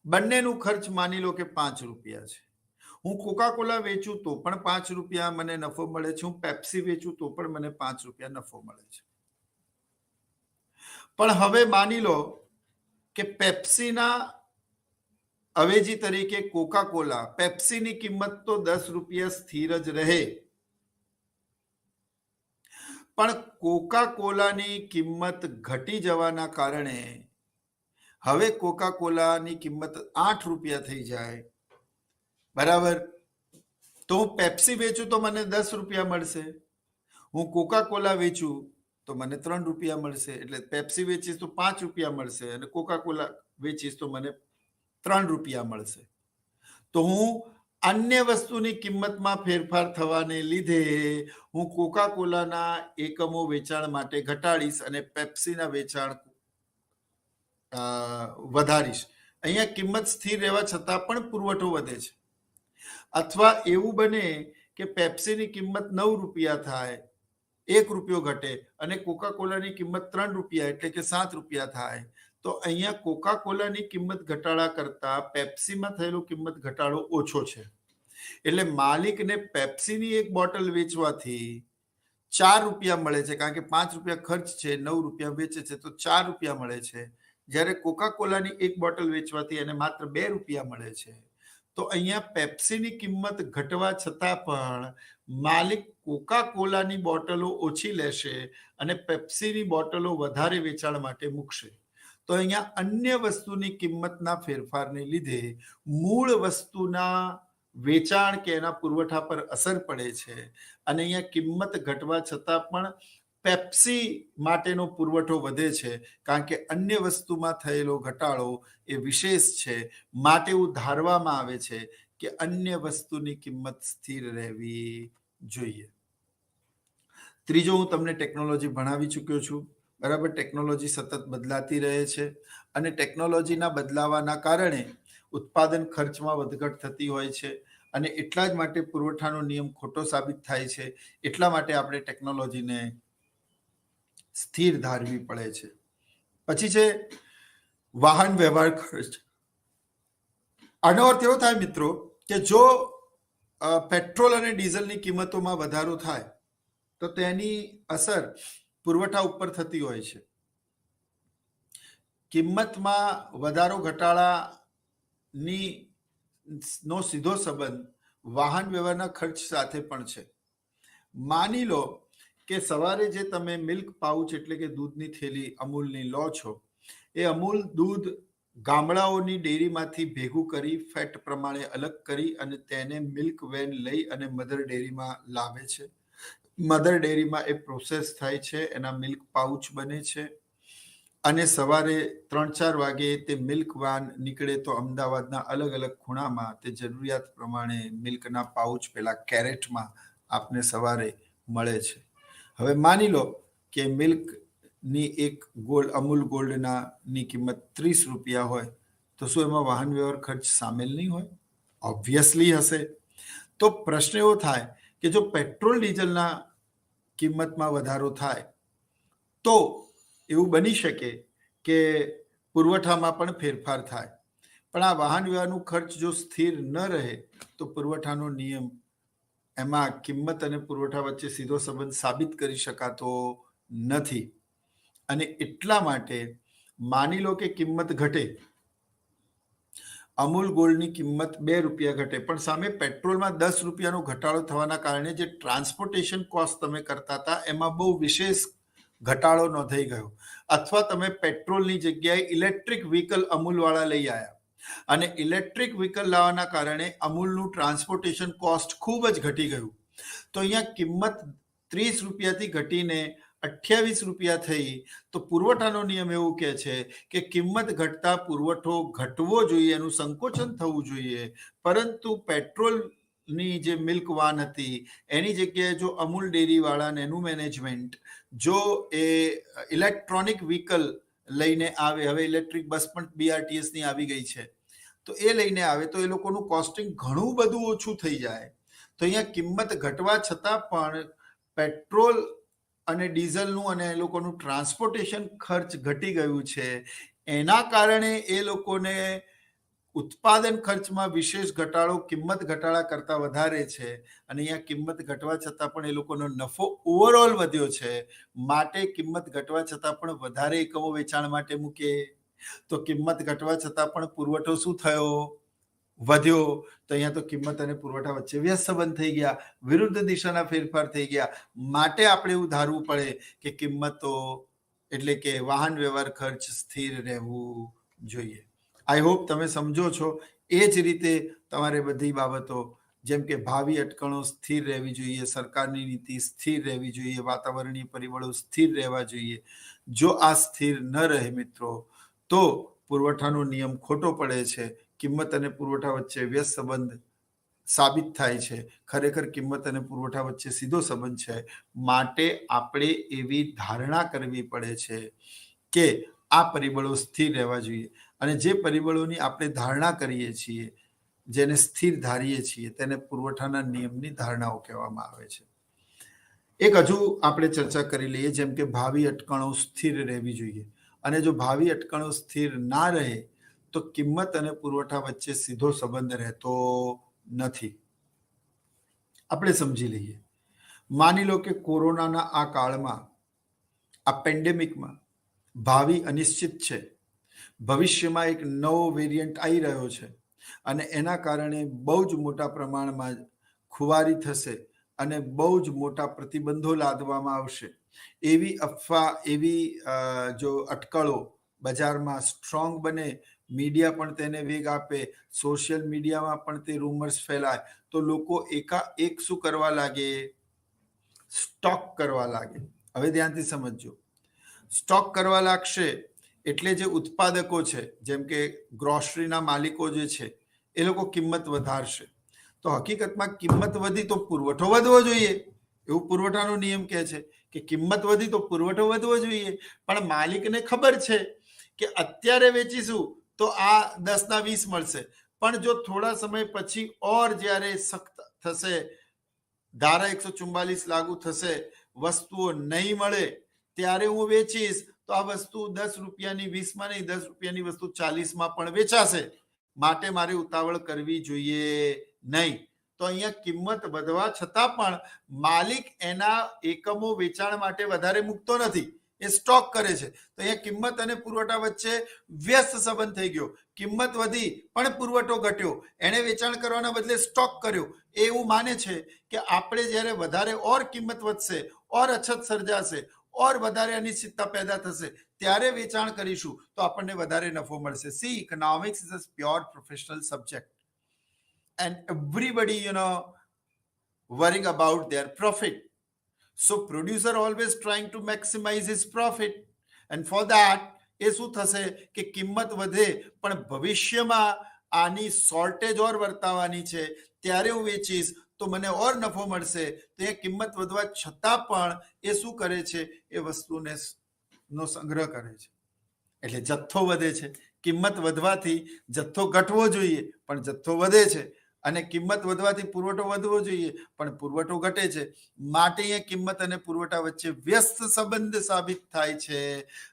A: બંનેનું ખર્ચ માની લો કે 5 રૂપિયા છે. હું કોકા કોલા વેચું તો પણ 5 રૂપિયા મને નફો મળે છે. હું પેપ્સી વેચું તો પણ મને 5 રૂપિયા નફો મળે છે. પણ હવે માની લો કે પેપ્સીના અવેજી તરીકે કોકા કોલા, પેપ્સીની કિંમત તો 10 રૂપિયા સ્થિર જ રહે, પણ કોકા કોલાની કિંમત ઘટી જવાના કારણે હવે કોકા કોલાની કિંમત 8 રૂપિયા થઈ જાય. બરાબર? તો હું પેપ્સી વેચું તો મને 10 રૂપિયા મળશે. હું કોકા કોલા વેચું તો મને 3 રૂપિયા મળશે. એટલે પેપ્સી વેચીશ તો 5 રૂપિયા મળશે અને કોકા કોલા વેચીશ તો મને 3 રૂપિયા મળશે. તો હું અન્ય વસ્તુની કિંમતમાં ફેરફાર થવાને લીધે હું કોકા કોલાના એકમો વેચાણ માટે ઘટાડીશ અને પેપ્સીના વેચાણ વધારીશ. અહીંયા કિંમત સ્થિર રહેવા છતાં પણ પુરવઠો વધે છે. અથવા એવું બને કે પેપ્સીની કિંમત 9 રૂપિયા થાય, 1 રૂપિયો ઘટે, અને કોકા કોલાની કિંમત 3 રૂપિયા એટલે કે 7 રૂપિયા થાય. તો અહીંયા કોકા કોલાની કિંમત ઘટાડા કરતા પેપ્સીમાં થયેલો કિંમત ઘટાડો ઓછો છે. એટલે માલિકને પેપ્સીની એક બોટલ વેચવાથી 4 રૂપિયા મળે છે, કારણ કે 5 રૂપિયા ખર્ચ છે, 9 રૂપિયા વેચે છે તો 4 રૂપિયા મળે છે. જ્યારે કોકા કોલાની એક બોટલ વેચવાથી એને માત્ર 2 રૂપિયા મળે છે. તો અહીંયા પેપ્સીની કિંમત ઘટવા છતાં પણ માલિક કોકા કોલાની બોટલો ઓછી લેશે અને પેપ્સીની બોટલો વધારે વેચાણ માટે મૂકશે. તો અહીંયા અન્ય વસ્તુની કિંમતના ફેરફારને લીધે મૂળ વસ્તુના વેચાણ કે એના પુરવઠા પર અસર પડે છે અને અહીંયા કિંમત ઘટવા છતાં પણ પેપ્સી માટેનો પુરવઠો વધે છે, કારણ કે અન્ય વસ્તુમાં થયેલો ઘટાડો એ વિશેષ છે. માટે એવું ધારવામાં આવે છે કે અન્ય વસ્તુની કિંમત સ્થિર રહેવી જોઈએ. ત્રીજો, હું તમને ટેકનોલોજી ભણાવી ચૂક્યો છું. બરાબર? ટેકનોલોજી સતત બદલાતી રહે છે અને ટેકનોલોજીના બદલાવાના કારણે ઉત્પાદન ખર્ચમાં વધઘટ થતી હોય છે અને એટલા જ માટે પુરવઠાનો નિયમ ખોટો સાબિત થાય છે. એટલા માટે આપણે ટેકનોલોજીને સ્થિર ધારવી પડે છે. પછી છે વાહન વ્યવહાર ખર્ચ. આનો અર્થ એવો થાય મિત્રો કે જો પેટ્રોલ અને ડીઝલની કિંમતોમાં વધારો થાય તો તેની અસર પુરવઠા ઉપર થતી હોય છે. કિંમતમાં વધારો ઘટાડાની નો સીધો સંબંધ વાહન વ્યવહારના ખર્ચ સાથે પણ છે. માની લો કે સવારે જે તમે મિલ્ક પાઉચ એટલે કે દૂધની થેલી અમૂલની લો છો, એ અમૂલ દૂધ ગામડાઓની ડેરીમાંથી ભેગું કરી ફેટ પ્રમાણે અલગ કરી અને તેને મિલ્ક વેન લઈ અને મધર ડેરીમાં લાવે છે. મધર ડેરીમાં એ પ્રોસેસ થાય છે, એના મિલ્ક પાઉચ બને છે અને સવારે 3-4 વાગે તે મિલ્ક વાન નીકળે તો અમદાવાદના અલગ અલગ ખૂણામાં તે જરૂરિયાત પ્રમાણે મિલ્કના પાઉચ પેલા કેરેટમાં આપને સવારે મળે છે. હવે માની લો કે મિલ્કની એક અમૂલ ગોલ્ડની કિંમત 30 રૂપિયા હોય, તો શું એમાં વાહન વ્યવહાર ખર્ચ સામેલ નહીં હોય? ઓબ્વિયસલી હશે. તો પ્રશ્ન એવો થાય કે જો પેટ્રોલ ડીઝલના કિંમતમાં વધારો થાય તો એવું બની શકે કે પુરવઠામાં પણ ફેરફાર થાય. પણ આ વાહન વ્યવહારનું ખર્ચ જો સ્થિર ન રહે તો પુરવઠાનો નિયમ એમાં કિંમત અને પુરવઠા વચ્ચે સીધો સંબંધ સાબિત કરી શકાતો નથી. અને એટલા માટે માની લો કે કિંમત ઘટે, અમૂલ ગોલ્ડની કિંમત 2 રૂપિયા ઘટે, પણ સામે પેટ્રોલમાં 10 રૂપિયાનો ઘટાડો થવાના કારણે જે ટ્રાન્સપોર્ટેશન કોસ્ટ તમે કરતા હતા એમાં બહુ વિશેષ ઘટાડો નોંધાઈ ગયો. અથવા તમે પેટ્રોલની જગ્યાએ ઇલેક્ટ્રિક વ્હીકલ અમૂલવાળા લઈ આવ્યા અને ઇલેક્ટ્રિક વ્હીકલ લાવવાના કારણે અમૂલનું ટ્રાન્સપોર્ટેશન કોસ્ટ ખૂબ જ ઘટી ગયું. તો અહીંયા કિંમત 30 રૂપિયાથી ઘટીને 28 રૂપિયા થઈ. તો પુરવઠાનો નિયમ એવું કહે છે કે કિંમત ઘટતા પુરવઠો ઘટવો જોઈએ, એનું સંકોચન થવું જોઈએ. પરંતુ પેટ્રોલની જે મિલ્ક વાન હતી એની જગ્યાએ જો અમૂલ ડેરીવાળાને એનું મેનેજમેન્ટ જો એ ઇલેક્ટ્રોનિક વ્હીકલ લઈને આવે, હવે ઇલેક્ટ્રિક બસ પણ BRTS ની આવી ગઈ છે, તો એ લઈને આવે તો એ લોકોનું કોસ્ટિંગ ઘણું બધું ઓછું થઈ જાય. તો અહીંયા કિંમત ઘટવા છતાં પણ પેટ્રોલ અને ડીઝલનું અને એ લોકોનું ટ્રાન્સપોર્ટેશન ખર્ચ ઘટી ગયું છે. એના કારણે એ લોકોને ઉત્પાદન ખર્ચમાં વિશેષ ઘટાડો કિંમત ઘટાડા કરતા વધારે છે. અને અહીંયા કિંમત ઘટવા છતાં પણ એ લોકોનો નફો ઓવરઓલ વધ્યો છે. માટે કિંમત ઘટવા છતાં પણ વધારે એકમો વેચાણ માટે મૂકે તો કિંમત ઘટવા છતાં પણ પુરવઠો શું થયો? વધ્યો. તો અહીંયા તો કિંમત અને પુરવઠા વચ્ચે વ્યસ્ત સંબંધ થઈ ગયા, વિરુદ્ધ દિશાના ફેરફાર થઈ ગયા. માટે આપણે એવું ધારવું પડે કે કિંમતો એટલે કે વાહન વ્યવહાર ખર્ચ સ્થિર રહેવું જોઈએ. આઈ હોપ તમે સમજો છો. એ જ રીતે તમારે બધી બાબતો જેમ કે ભાવિ અટકણો સ્થિર રહેવી જોઈએ, સરકારની નીતિ સ્થિર રહેવી જોઈએ, વાતાવરણીય પરિબળો સ્થિર રહેવા જોઈએ. જો આ સ્થિર ન રહે મિત્રો તો પુરવઠાનો નિયમ ખોટો પડે છે, કિંમત અને પુરવઠા વચ્ચે વ્યસ્ત સંબંધ સાબિત થાય છે. ખરેખર કિંમત અને પુરવઠા વચ્ચે સીધો સંબંધ છે. માટે આપણે એવી ધારણા કરવી પડે છે કે આ પરિબળો સ્થિર રહેવા જોઈએ. અને જે પરિબળોની આપણે ધારણા કરીએ છીએ, જેને સ્થિર ધારીએ છીએ, તેને પુરવઠાના નિયમની ધારણાઓ કહેવામાં આવે છે. એક હજુ આપણે ચર્ચા કરી લઈએ, જેમ કે ભાવિ અટકણો સ્થિર રહેવી જોઈએ. અને જો ભાવિ અટકણો સ્થિર ના રહે તો કિંમત અને પુરવઠા વચ્ચે સીધો સંબંધ રહેતો નથી. આપણે સમજી લઈએ. માની લો કે કોરોનાના આ કાળમાં, આ પેન્ડેમિકમાં ભાવિ અનિશ્ચિત છે. ભવિષ્યમાં એક નવો વેરિયન્ટ આવી રહ્યો છે અને એના કારણે બહુ જ મોટા પ્રમાણમાં ખુવારી થશે અને બહુ જ મોટા પ્રતિબંધો લાદવામાં આવશે. એવી અફવા, એવી જો અટકળો બજારમાં સ્ટ્રોંગ બને, મીડિયા પણ તેને વેગ આપે, સોશિયલ મીડિયામાં પણ તે રૂમર્સ ફેલાય, તો લોકો એકાએક શું કરવા લાગે? સ્ટોક કરવા લાગે. હવે ધ્યાનથી સમજજો. સ્ટોક કરવા લાગશે એટલે જે ઉત્પાદકો છે, જેમ કે ગ્રોસરીના માલિકો જે છે, એ લોકો કિંમત વધારશે. તો હકીકતમાં કિંમત વધી તો પુરવઠો વધવો જોઈએ, એવું પુરવઠાનો નિયમ કહે છે કે કિંમત વધી તો પુરવઠો વધવો જોઈએ. પણ માલિકને ખબર છે કે અત્યારે વેચીશું તો આ 10 ના 20 મળશે, પણ જો થોડા સમય પછી ઓર જ્યારે સખ્ત થશે, ધારા 144 લાગુ થશે, વસ્તુઓ નહીં મળે ત્યારે હું વેચીશ, તો આ વસ્તુ 10 રૂપિયાની 20માં નહીં, 10 રૂપિયાની વસ્તુ 40માં પણ વેચાશે. માટે મારે ઉતાવળ કરવી જોઈએ નહીં. તો અહીંયા કિંમત વધવા છતાં પણ માલિક એના એકમો વેચાણ માટે વધારે મૂકતો નથી, એ સ્ટોક કરે છે. તો અહીંયા કિંમત અને પુરવઠા વચ્ચે વ્યસ્ત સંબંધ થઈ ગયો. કિંમત વધી પણ પુરવઠો ઘટ્યો, એને વેચાણ કરવાના બદલે સ્ટોક કર્યો. એ એવું માને છે કે આપણે જ્યારે વધારે ઓર કિંમત વધશે, ઓર અછત સર્જાશે, ઓર વધારે અનિશ્ચિતતા પેદા થશે, ત્યારે વેચાણ કરીશું તો આપણને વધારે નફો મળશે. C, economics is a pure professional subject and everybody worrying about their profit. So producer always trying to maximize his profit, and for that એ શું થશે કે કિંમત વધે પણ ભવિષ્યમાં આની શોર્ટેજ ઓર વર્તાવાની છે, ત્યારે હું વેચીશ તો મને ઓર નફો મળશે. તો એ કિંમત વધવા છતાં પણ એ શું કરે છે? એ વસ્તુને નો સંગ્રહ કરે છે. એટલે જથ્થો વધે છે. કિંમત વધવાથી જથ્થો ઘટવો જોઈએ પણ જથ્થો વધે છે, અને કિંમત વધવાથી પુરવઠો વધવો જોઈએ પણ પુરવઠો ઘટે છે. માટે એ કિંમત અને પુરવઠા વચ્ચે વ્યસ્ત સંબંધ સાબિત થાય છે.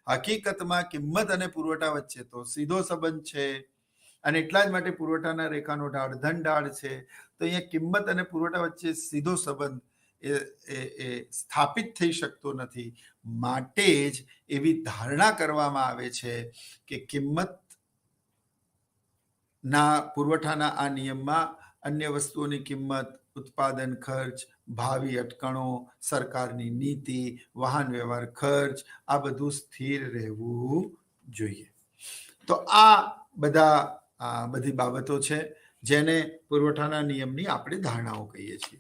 A: હકીકતમાં કિંમત અને પુરવઠા વચ્ચે તો સીધો સંબંધ છે, અને એટલા જ માટે પુરવઠાના રેખાનો ઢાળ ધન ઢાળ છે. તો અહીંયા કિંમત અને પુરવઠા વચ્ચે સીધો સંબંધ એ સ્થાપિત થઈ શકતો નથી. માટે જ એવી ધારણા કરવામાં આવે છે કે કિંમત ના પુરવઠાના આ નિયમમાં અન્ય વસ્તુઓની કિંમત, ઉત્પાદન ખર્ચ, ભાવિ અટકણો, સરકારની નીતિ, વાહન વ્યવહાર ખર્ચ, આ બધું સ્થિર રહેવું જોઈએ. તો આ બધા આ બધી બાબતો છે જેને પુરવઠાના નિયમની આપણે ધારણાઓ કહીએ છીએ.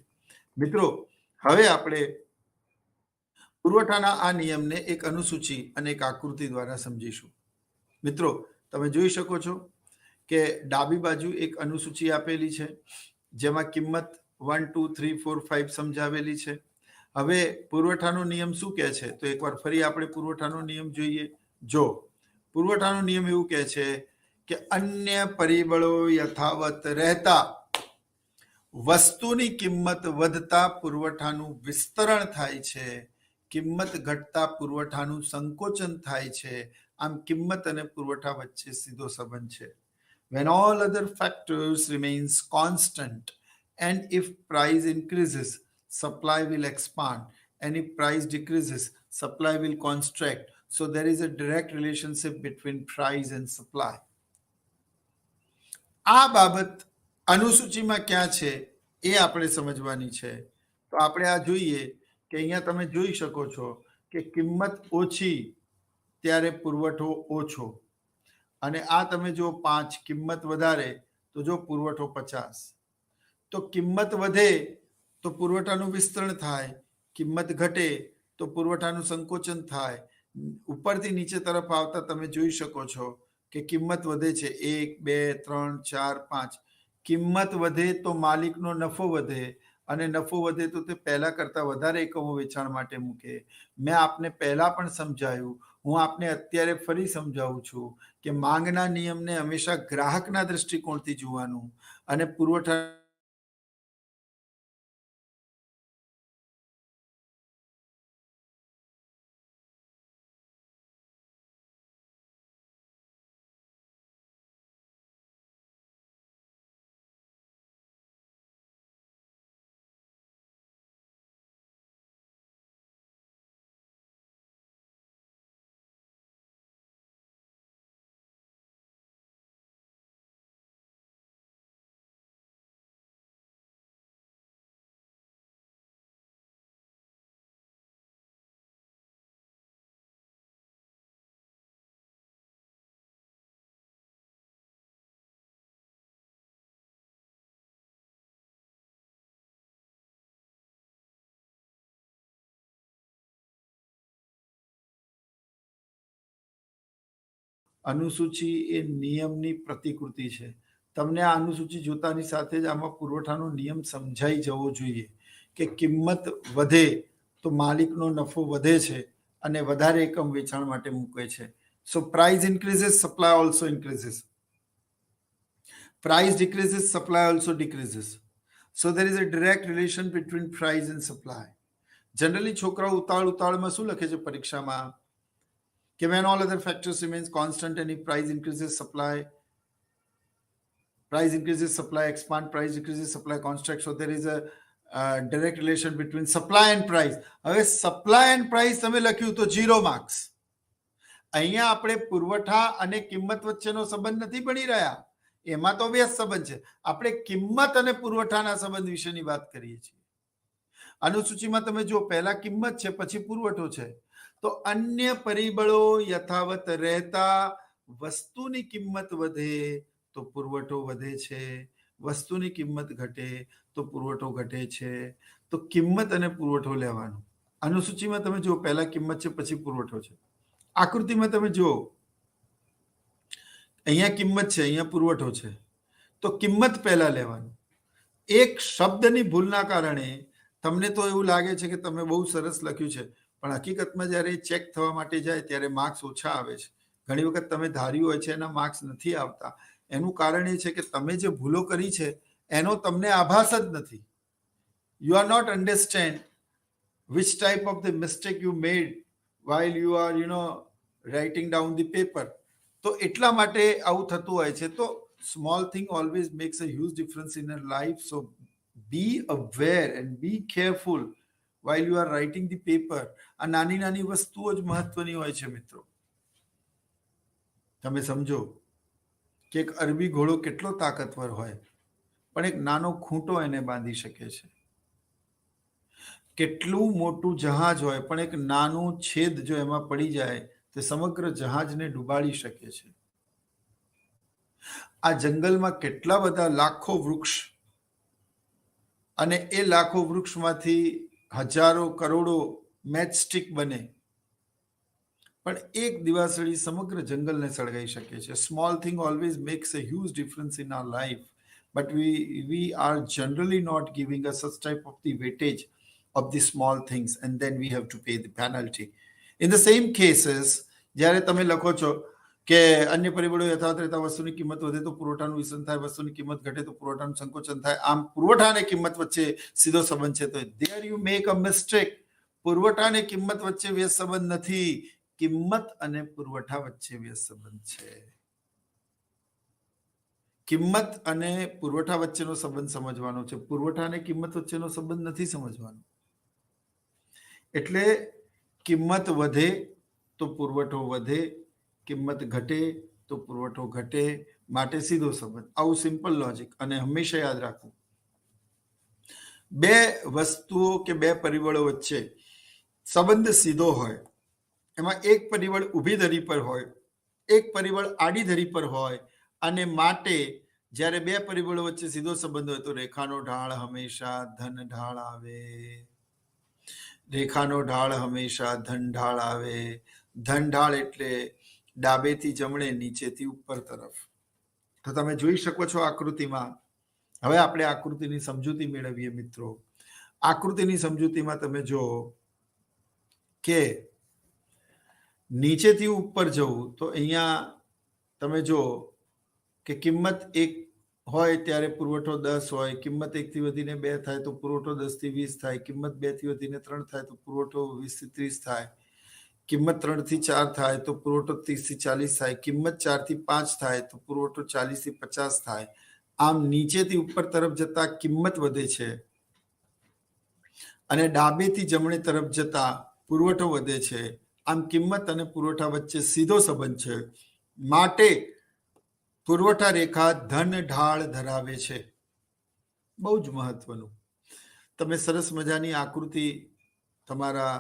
A: મિત્રો, હવે આપણે પુરવઠાના આ નિયમને એક અનુસૂચિ અને એક આકૃતિ દ્વારા સમજીશું. મિત્રો, તમે જોઈ શકો છો કે ડાબી બાજુ એક અનુસૂચિ આપેલી છે જેમાં કિંમત 1 2 3 4 5 સમજાવેલી છે. હવે પુરવઠાનો નિયમ શું કહે છે? તો એકવાર ફરી આપણે પુરવઠાનો નિયમ જોઈએ. જો પુરવઠાનો નિયમ એવું કહે છે કે અન્ય પરિબળો યથાવત રહેતા વસ્તુની કિંમત વધતા પુરવઠાનું વિસ્તરણ થાય છે, કિંમત ઘટતા પુરવઠાનું સંકોચન થાય છે. આમ કિંમત અને પુરવઠા વચ્ચે સીધો સંબંધ છે. When all other factors remains constant and if price increases, supply will expand, and if price decreases, supply will constrict. So there is a direct relationship between price and supply. આ બાબત અનુસૂચિમાં ક્યાં છે એ આપણે સમજવાની છે. તો આપણે આ જોઈએ કે અહીંયા તમે જોઈ શકો છો કે કિંમત ઓછી ત્યારે પુરવઠો ઓછો, અને આ તમે જો 5, કિંમત વધારે તો જો પુરવઠો 50. તો કિંમત વધે તો પુરવઠાનું વિસ્તરણ થાય, કિંમત ઘટે તો પુરવઠાનું સંકોચન થાય. ઉપરથી નીચે તરફ આવતા તમે જોઈ શકો છો કે કિંમત વધે છે 1 2 3 4 5. કિંમત વધે તો માલિકનો નફો વધે, અને નફો વધે તો તે પહેલા કરતા વધારે એકમો વેચાણ માટે મૂકે. મેં આપને પહેલા પણ સમજાયું, હું આપને અત્યારે ફરી સમજાવું છું કે માંગના નિયમને હંમેશા ગ્રાહકના દ્રષ્ટિકોણથી જોવાનું અને પુરવઠા અનુસૂચિ એ નિયમની પ્રતિકૃતિ છે. તમને આ અનુસૂચિ જોતાની સાથે જ આમાં પુરવઠાનો નિયમ સમજાઈ જવો જોઈએ કે કિંમત વધે તો માલિકનો નફો વધે છે અને વધારે એકમ વેચાણ માટે મૂકે છે. So price increases, supply also increases. Price decreases, supply also decreases. So there is a direct relation between price and supply. Generally છોકરાઓ ઉતાળમાં શું લખે છે પરીક્ષામાં કે when all other factors remains constant and if price increases, supply expand, price decreases, supply constrict. So there is a direct relation between supply and price. હવે supply and price તમે લખ્યું તો 0 માર્ક્સ. અહીંયા આપણે પુરવઠા અને કિંમત વચ્ચેનો સંબંધ નથી ભણી રહ્યા, એમાં તો વ્યસ્ત સંબંધ છે. આપણે કિંમત અને પુરવઠાના સંબંધ વિશેની વાત કરીએ છીએ. અનુસૂચિમાં તમે જો પહેલા કિંમત છે પછી પુરવઠો છે. તો અન્ય પરિબળો યથાવત રહેતા વસ્તુની કિંમત વધે તો પુરવઠો વધે છે, વસ્તુની કિંમત ઘટે તો પુરવઠો ઘટે છે. તો કિંમત અને પુરવઠો લેવાનું. અનુસૂચિમાં તમે જો પહેલા કિંમત છે પછી પુરવઠો છે. આકૃતિમાં તમે જુઓ અહીંયા કિંમત છે, અહીંયા પુરવઠો છે. તો કિંમત પહેલા લેવાનું. એક શબ્દની ભૂલના કારણે તમને તો એવું લાગે છે કે તમે બહુ સરસ લખ્યું છે, પણ હકીકતમાં જ્યારે ચેક થવા માટે જાય ત્યારે માર્ક્સ ઓછા આવે છે. ઘણી વખત તમે ધાર્યું હોય છે એના માર્ક્સ નથી આવતા. એનું કારણ એ છે કે તમે જે ભૂલો કરી છે એનો તમને આભાસ જ નથી. You are not understand which type of the mistake you made while you are writing down the paper. તો એટલા માટે આવું થતું હોય છે. તો small thing always makes a huge difference in your life. So be aware and be careful while you are writing the paper. આ નાની નાની વસ્તુઓ જ મહત્વની હોય છે મિત્રો. તમે સમજો કે એક અરબી ઘોડો કેટલો તાકાતવર હોય પણ એક નાનો ખૂંટો એને બાંધી શકે છે. કેટલું મોટું જહાજ હોય પણ એક નાનું છેદ જો એમાં પડી જાય તો સમગ્ર જહાજને ડૂબાડી શકે છે. આ જંગલમાં કેટલા બધા લાખો વૃક્ષ, અને એ લાખો વૃક્ષમાંથી હજારો કરોડો મેચસ્ટિક બને, પણ એક દિવાસળી સમગ્ર જંગલને સળગાઈ શકે છે. Small thing always max a huge difference in our life, but we are generally not giving us such type of the weightage of the small things, and then we have to pay the penalty. In the same cases, જ્યારે તમે લખો છો કે અન્ય પરિબળો યથાવત રહેતા વસ્તુની કિંમત વધે તો પુરવઠાનું વિસ્તરણ થાય, વસ્તુની કિંમત ઘટે તો પુરવઠાનું સંકોચન થાય, આમ પુરવઠા અને કિંમત વચ્ચે સીધો સંબંધ છે. તો there you make a mistake. પુરવઠા અને કિંમત વચ્ચે વ્યસ્ત સંબંધ નથી, કિંમત અને પુરવઠા વચ્ચે વ્યસ્ત સંબંધ છે. કિંમત અને પુરવઠા વચ્ચેનો સંબંધ સમજવાનો છે, પુરવઠા અને કિંમત વચ્ચેનો સંબંધ નથી સમજવાનો. એટલે કિંમત વધે તો પુરવઠો વધે, કિંમત ઘટે તો પુરવઠો ઘટે, માટે સીધો સંબંધ. આવું સિમ્પલ લોજિક. અને હંમેશા યાદ રાખવું, બે વસ્તુઓ કે બે પરિબળો વચ્ચે સંબંધ સીધો હોય, એમાં એક પરિબળ ઊભી ધરી પર હોય, એક પરિબળ આડી ધરી પર હોય, અને માટે જ્યારે બે પરિબળો વચ્ચે સીધો સંબંધ હોય તો રેખાનો ઢાળ હંમેશા ધન ઢાળ આવે. રેખાનો ઢાળ હંમેશા ધન ઢાળ આવે. ધન ઢાળ એટલે ડાબેથી જમણે, નીચેથી ઉપર તરફ. તો તમે જોઈ શકો છો આકૃતિમાં. હવે આપણે આકૃતિની સમજૂતી મેળવીએ મિત્રો. આકૃતિની સમજૂતીમાં તમે જો કે નીચેથી ઉપર જવું તો અહીંયા તમે જો કે કિંમત 1 હોય ત્યારે પુરવઠો 10 હોય, કિંમત 1 થી વધીને 2 થાય તો પુરવઠો 10 થી 20 થાય, કિંમત 2 થી વધીને 3 થાય તો પુરવઠો 20 થી 30 થાય, કિંમત 3 થી 4 થાય તો પુરવઠો 30 થી 40 થાય, કિંમત 4 થી 5 થાય તો પુરવઠો 40 થી 50 થાય. આમ નીચેથી ઉપર તરફ જતા કિંમત વધે છે, અને ડાબેથી જમણે તરફ જતા પુરવઠો વધે છે. આમ કિંમત અને પુરવઠા વચ્ચે સીધો સંબંધ છે, માટે પુરવઠા રેખા ધન ઢાળ ધરાવે છે. બહુ જ મહત્વનું. તમે સરસ મજાની આકૃતિ તમારા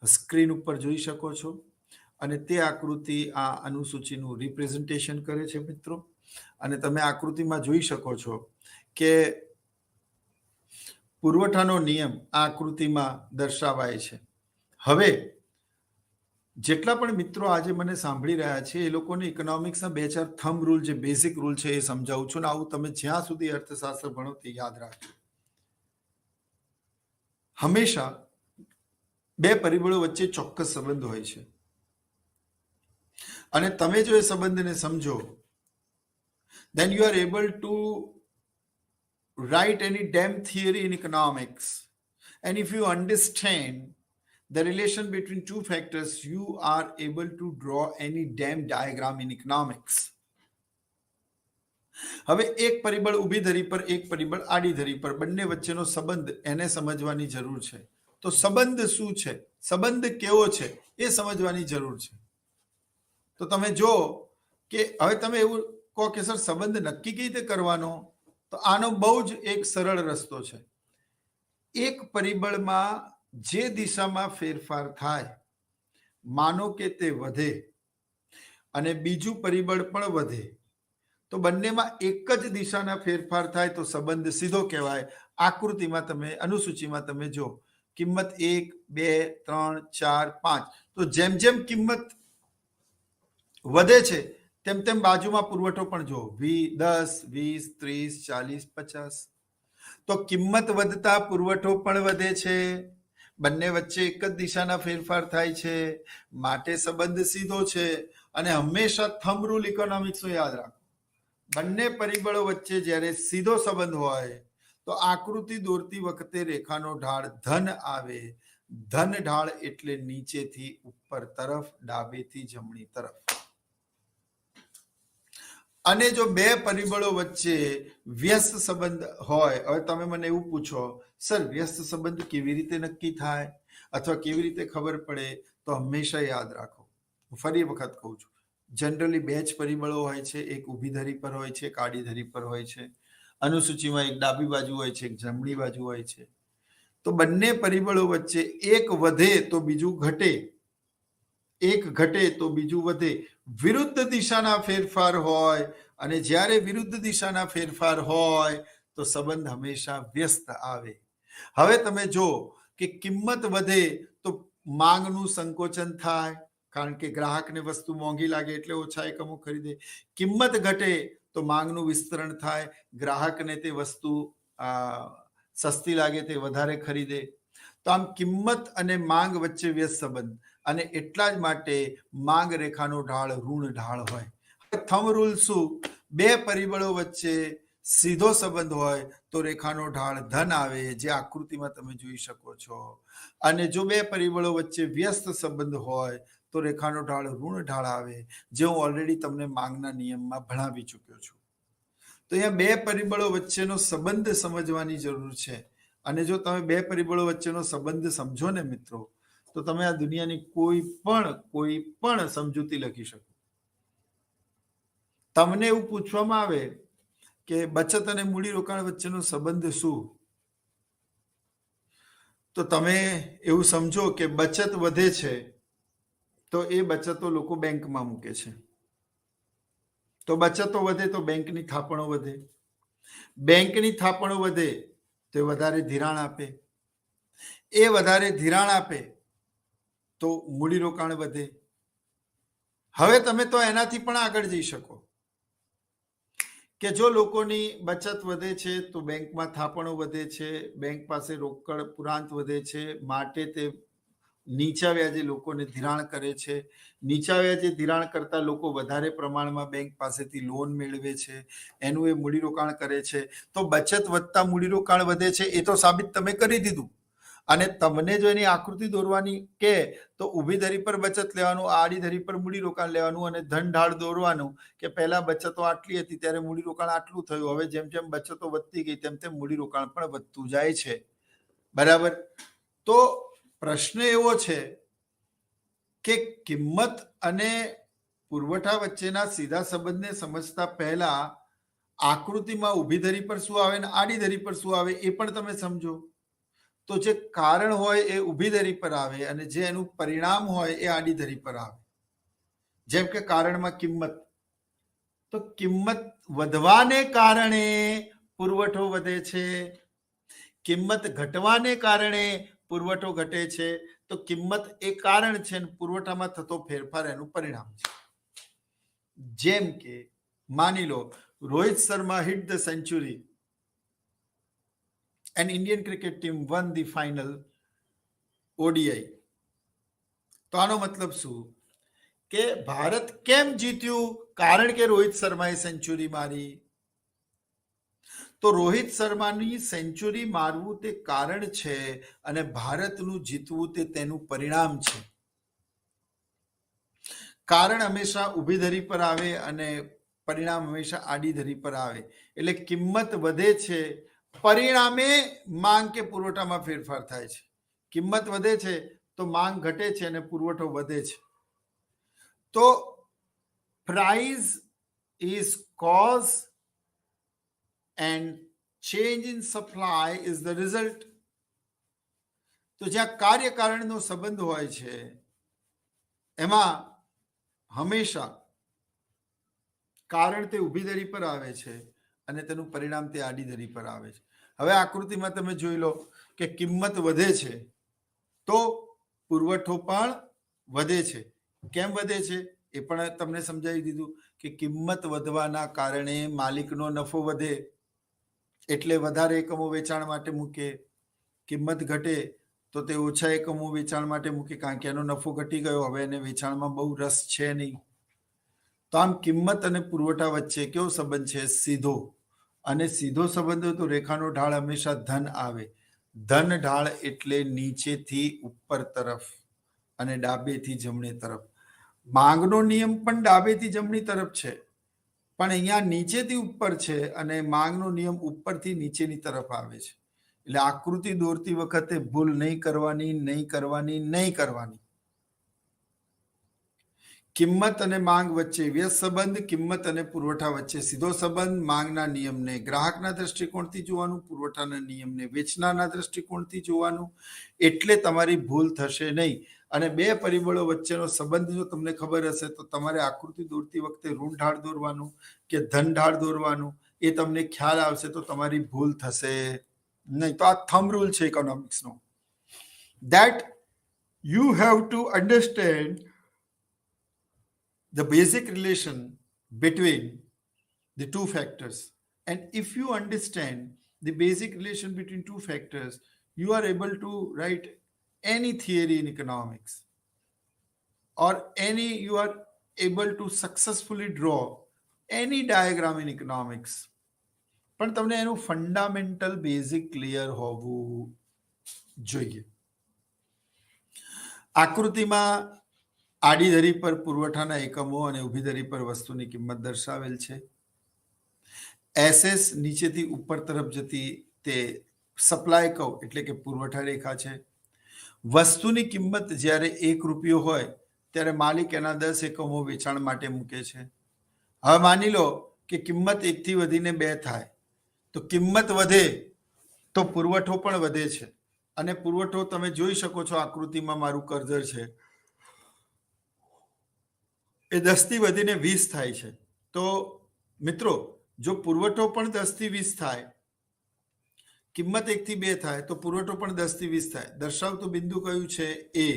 A: સ્ક્રીન ઉપર જોઈ શકો છો, અને તે આકૃતિ આ અનુસૂચિનું રિપ્રેઝન્ટેશન કરે છે મિત્રો. અને તમે આકૃતિમાં જોઈ શકો છો કે પુરવઠાનો નિયમ આ આકૃતિમાં દર્શાવાય છે. હવે જેટલા પણ મિત્રો આજે મને સાંભળી રહ્યા છે એ લોકોને ઇકોનોમિક્સના 2-4 થંબ રૂલ, જે બેઝિક રૂલ છે એ સમજાવું છું. ને આવું તમે જ્યાં સુધી અર્થશાસ્ત્ર ભણો તે યાદ રાખજો. હંમેશા બે પરિબળો વચ્ચે ચોક્કસ સંબંધ હોય છે, અને તમે જો એ સંબંધને સમજો, then you are able to write any damn theory in economics. And if you understand the relation between two factors, you are able to draw any damn diagram in economics. હવે એક પરિબળ ઊભી ધરી પર, એક પરિબળ આડી ધરી પર, બંને વચ્ચેનો સંબંધ એને સમજવાની જરૂર છે. તો સંબંધ શું છે, સંબંધ કેવો છે એ સમજવાની જરૂર છે. તો તમે જો કે હવે તમે એવું કહો કે સર સંબંધ નક્કી કઈ રીતે કરવાનો, તો આનો બહુ જ એક સરળ રસ્તો છે. એક પરિબળમાં જે દિશામાં ફેરફાર થાય, માનો કે તે વધે અને બીજું પરિબળ પણ વધે, તો બંનેમાં એક જ દિશાના ફેરફાર થાય તો સંબંધ સીધો કહેવાય. આકૃતિમાં તમે, અનુસૂચિમાં તમે જો કિંમત 1, 2, 3, 4, 5, તો જેમ જેમ કિંમત વધે છે તેમ તેમ બાજુમાં પુરવઠો પણ જો 10, 20, 30, 40, 50. તો કિંમત વધતા પુરવઠો પણ વધે છે, બંને વચ્ચે એક જ દિશાના ફેરફાર થાય છે, માટે સંબંધ સીધો છે. અને હંમેશા થંબ રૂલ ઇકોનોમિક્સનો યાદ રાખો, બંને પરિબળો વચ્ચે જ્યારે સીધો સંબંધ હોય તો આકૃતિ દોરતી વખતે રેખાનો ઢાળ ધન આવે. ધન ઢાળ એટલે નીચેથી ઉપર તરફ, ડાબેથી જમણી તરફ. અને જો બે પરિબળો વચ્ચે વ્યસ્ત સંબંધ હોય, હવે તમે મને એવું પૂછો, સર વ્યસ્ત સંબંધ કેવી રીતે નક્કી થાય અથવા કેવી રીતે ખબર પડે, તો હંમેશા યાદ રાખો, ફરી વખત કહું છું, જનરલી 2 જ પરિબળો હોય છે, એક ઊભી ધરી પર હોય છે, એક આડી ધરી પર હોય છે. અનુસૂચિમાં એક ડાબી બાજુ હોય છે, એક જમણી બાજુ હોય છે. તો બંને પરિબળો વચ્ચે એક વધે તો બીજું ઘટે, એક ઘટે તો બીજું વધે. વિરુદ્ધ દિશાના ફેરફાર હોય અને જ્યારે વિરુદ્ધ દિશાના ફેરફાર હોય તો સંબંધ હંમેશા વ્યસ્ત આવે. હવે તમે જો કે કિંમત વધે તો માંગનું સંકોચન થાય, કારણ કે ગ્રાહકને વસ્તુ મોંઘી લાગે એટલે ઓછા એકમો ખરીદે. કિંમત ઘટે તો માંગનું વિસ્તરણ થાય, ગ્રાહકને તે વસ્તુ સસ્તી લાગે તે વધારે ખરીદે. તો આમ કિંમત અને માંગ વચ્ચે વ્યસ્ત સંબંધ, અને એટલા જ માટે માંગ રેખાનો ઢાળ ઋણ ઢાળ હોય. થંબ રૂલ શું? બે પરિબળો વચ્ચે સીધો સંબંધ હોય તો રેખાનો ઢાળ ધન આવે, જે આકૃતિમાં તમે જોઈ શકો છો. અને જો બે પરિબળો વચ્ચે વ્યસ્ત સંબંધ હોય તો રેખાનો ઢાળ ઋણ ઢાળ આવે, જે હું ઓલરેડી તમને માંગના નિયમમાં ભણાવી ચૂક્યો છું. તો અહીંયા બે પરિબળો વચ્ચેનો સંબંધ સમજવાની જરૂર છે. અને જો તમે બે પરિબળો વચ્ચેનો સંબંધ સમજો ને મિત્રો, તો તમે આ દુનિયાની કોઈ પણ સમજૂતી લખી શકો. તમને એવું પૂછવામાં આવે કે બચત અને મૂડીરોકાણ વચ્ચેનો સંબંધ શું, તો તમે એવું સમજો કે બચત વધે છે તો એ બચતો લોકો બેંકમાં મૂકે છે, તો બચતો વધે તો બેંકની થાપણો વધે, બેંકની થાપણો વધે તો એ વધારે ધિરાણ આપે, એ વધારે ધિરાણ આપે તો મૂડીરોકાણ વધે. હવે તમે તો એનાથી પણ આગળ જઈ શકો કે જો લોકોની બચત વધે છે તો બેંકમાં થાપણો વધે છે, બેંક પાસે રોકડ પુરાંત વધે છે, માટે તે નીચા વ્યાજે લોકોને ધિરાણ કરે છે. નીચા વ્યાજે ધિરાણ કરતા લોકો વધારે પ્રમાણમાં બેંક પાસેથી લોન મેળવે છે, એનું એ મૂડીરોકાણ કરે છે. તો બચત વધતા મૂડીરોકાણ વધે છે, એ તો સાબિત તમે કરી દીધું. અને તમને જો એની આકૃતિ દોરવાની કે તો ઊભી ધરી પર બચત લેવાનું, આડી ધરી પર મૂડીરોકાણ લેવાનું, અને ધન ઢાળ દોરવાનું કે પહેલા બચતો આટલી હતી ત્યારે મૂડીરોકાણ આટલું થયું, હવે જેમ જેમ બચતો વધતી ગઈ તેમ તેમ મૂડીરોકાણ પણ વધતું જાય છે. બરાબર? તો પ્રશ્ન એવો છે કે કિંમત અને પુરવઠા વચ્ચેના સીધા સંબંધને સમજતા પહેલા આકૃતિમાં ઊભી ધરી પર શું આવે ને આડી ધરી પર શું આવે એ પણ તમે સમજો. તો જે કારણ હોય એ ઊભી ધરી પર આવે અને જે એનું પરિણામ હોય એ આડી ધરી પર આવે. જેમ કે કારણમાં કિંમત, તો કિંમત વધવાને કારણે પુરવઠો વધે છે, કિંમત ઘટવાને કારણે પુરવઠો ઘટે છે. તો કિંમત એ કારણ છે અને પુરવઠામાં થતો ફેરફાર એનું પરિણામ છે. જેમ કે માની લો Rohit Sharma hit the century and Indian cricket team won the final ODI. તો આનો મતલબ શું કે ભારત કેમ જીત્યું? કારણ કે રોહિત શર્માએ સેન્ચુરી મારી. તો રોહિત શર્માની સેન્ચુરી મારવું તે કારણ છે અને ભારતનું જીતવું તે તેનું પરિણામ છે. કારણ હંમેશા ઊભી ધરી પર આવે અને પરિણામ હંમેશા આડી ધરી પર આવે. એટલે કિંમત વધે છે, પરિણામે માંગ કે પુરવઠામાં ફેરફાર થાય છે. કિંમત વધે છે તો માંગ ઘટે છે અને પુરવઠો વધે છે. તો price is cause and change in supply is the result. તો જ્યાં કાર્યકારણનો સંબંધ હોય છે એમાં હંમેશા કારણ તે ઊભી ધરી પર આવે છે અને તેનું પરિણામ તે આડી ધરી પર આવે છે. હવે આકૃતિમાં તમે જોઈ લો કે કિંમત વધે છે તો પુરવઠો પણ વધે છે. કેમ વધે છે એ પણ તમને સમજાવી દીધું કે કિંમત વધવાના કારણે માલિકનો નફો વધે એટલે વધારે એકમો વેચાણ માટે મૂકે, કિંમત ઘટે તો તે ઓછા એકમો વેચાણ માટે મૂકે, કારણ કે એનો નફો ઘટી ગયો, હવે એને વેચાણમાં બહુ રસ છે નહીં. તો આમ કિંમત અને પુરવઠા વચ્ચે કેવો સંબંધ છે? સીધો. અને સીધો સંબંધ હોય તો રેખાનો ઢાળ હંમેશા ધન આવે. ધન ઢાળ એટલે નીચેથી ઉપર તરફ અને ડાબેથી જમણી તરફ. માંગનો નિયમ પણ ડાબેથી જમણી તરફ છે, પણ અહીંયા નીચેથી ઉપર છે અને માંગનો નિયમ ઉપરથી નીચેની તરફ આવે છે. એટલે આકૃતિ દોરતી વખતે ભૂલ નહીં કરવાની. કિંમત અને માંગ વચ્ચે વ્યસ્ત સંબંધ, કિંમત અને પુરવઠા વચ્ચે સીધો સંબંધ. માંગના નિયમને ગ્રાહકના દ્રષ્ટિકોણથી જોવાનું, પુરવઠાના નિયમને વેચનારના દ્રષ્ટિકોણથી જોવાનું, એટલે તમારી ભૂલ થશે નહીં. અને બે પરિબળો વચ્ચેનો સંબંધ જો તમને ખબર હશે તો તમારે આકૃતિ દોરતી વખતે ઋણ ઢાળ દોરવાનું કે ધન ઢાળ દોરવાનું એ તમને ખ્યાલ આવશે તો તમારી ભૂલ થશે નહીં. તો આ થંબ રૂલ છે ઇકોનોમિક્સનો, that you have to understand the basic relation between the two factors, and if you understand the basic relation between two factors, you are able to write any theory in economics, or you are able to successfully draw any diagram in economics. પણ તમને એનું ફંડામેન્ટલ બેઝિક ક્લિયર હોવું જોઈએ. આકૃતિમાં આડી ધરી પર પુરવઠાના એકમો અને ઊભી ધરી પર વસ્તુની કિંમત દર્શાવેલ છે. એસએસ નીચેથી ઉપર તરફ જતી તે સપ્લાય કર્વ એટલે કે પુરવઠા રેખા છે. વસ્તુની કિંમત જ્યારે ₹1 હોય ત્યારે માલિક એના 10 એકમો વેચાણ માટે મૂકે છે. હવે માની લો કે કિંમત 1 થી વધીને 2 થાય તો કિંમત વધે તો પુરવઠો પણ વધે છે. અને પુરવઠો તમે જોઈ શકો છો, આકૃતિમાં મારું કર્સર છે, એ 10 થી વધીને 20 થાય છે. તો મિત્રો, જો પુરવઠો પણ 10 થી 20 થાય, કિંમત 1 થી 2 થાય તો પુરવઠો પણ 10 થી 20 થાય. દર્શાવતું બિંદુ કયું છે? એ.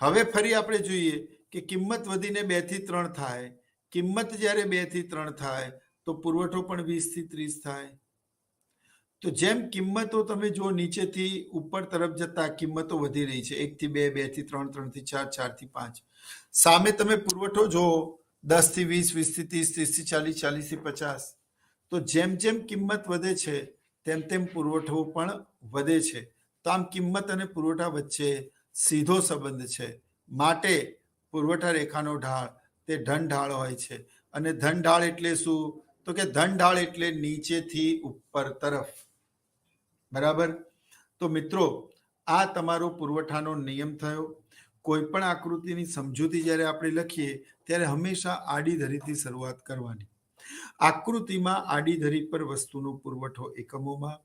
A: હવે ફરી આપણે જોઈએ કે કિંમત વધીને 2 થી 3 થાય. કિંમત જ્યારે 2 થી 3 થાય તો પુરવઠો પણ 20 થી 30 થાય. તો જેમ કિંમતો તમે જો નીચેથી ઉપર તરફ જતા કિંમતો વધી રહી છે, 1 થી 2, 2 થી 3, 3 થી 4, 4 થી 5. સામે તમે પુરવઠો જો 10 થી 20, 20 થી 30, 30 થી 40, 40 થી 50. તો જેમ જેમ કિંમત વધે છે તેમ તેમ પુરવઠો પણ વધે છે. તો આમ કિંમત અને પુરવઠા વચ્ચે સીધો સંબંધ છે. માટે પુરવઠા રેખાનો ઢાળ તે ધન ઢાળ હોય છે. અને ધન ઢાળ એટલે શું? તો કે ધન ઢાળ એટલે નીચેથી ઉપર તરફ. બરાબર? તો મિત્રો, આ તમારો પુરવઠાનો નિયમ થયો. કોઈ પણ આકૃતિની સમજૂતી જ્યારે આપણે લખીએ ત્યારે હંમેશા આડી ધરીથી શરૂઆત કરવાની. આકૃતિમાં આડી ધરી પર વસ્તુનો પુરવઠો એકમોમાં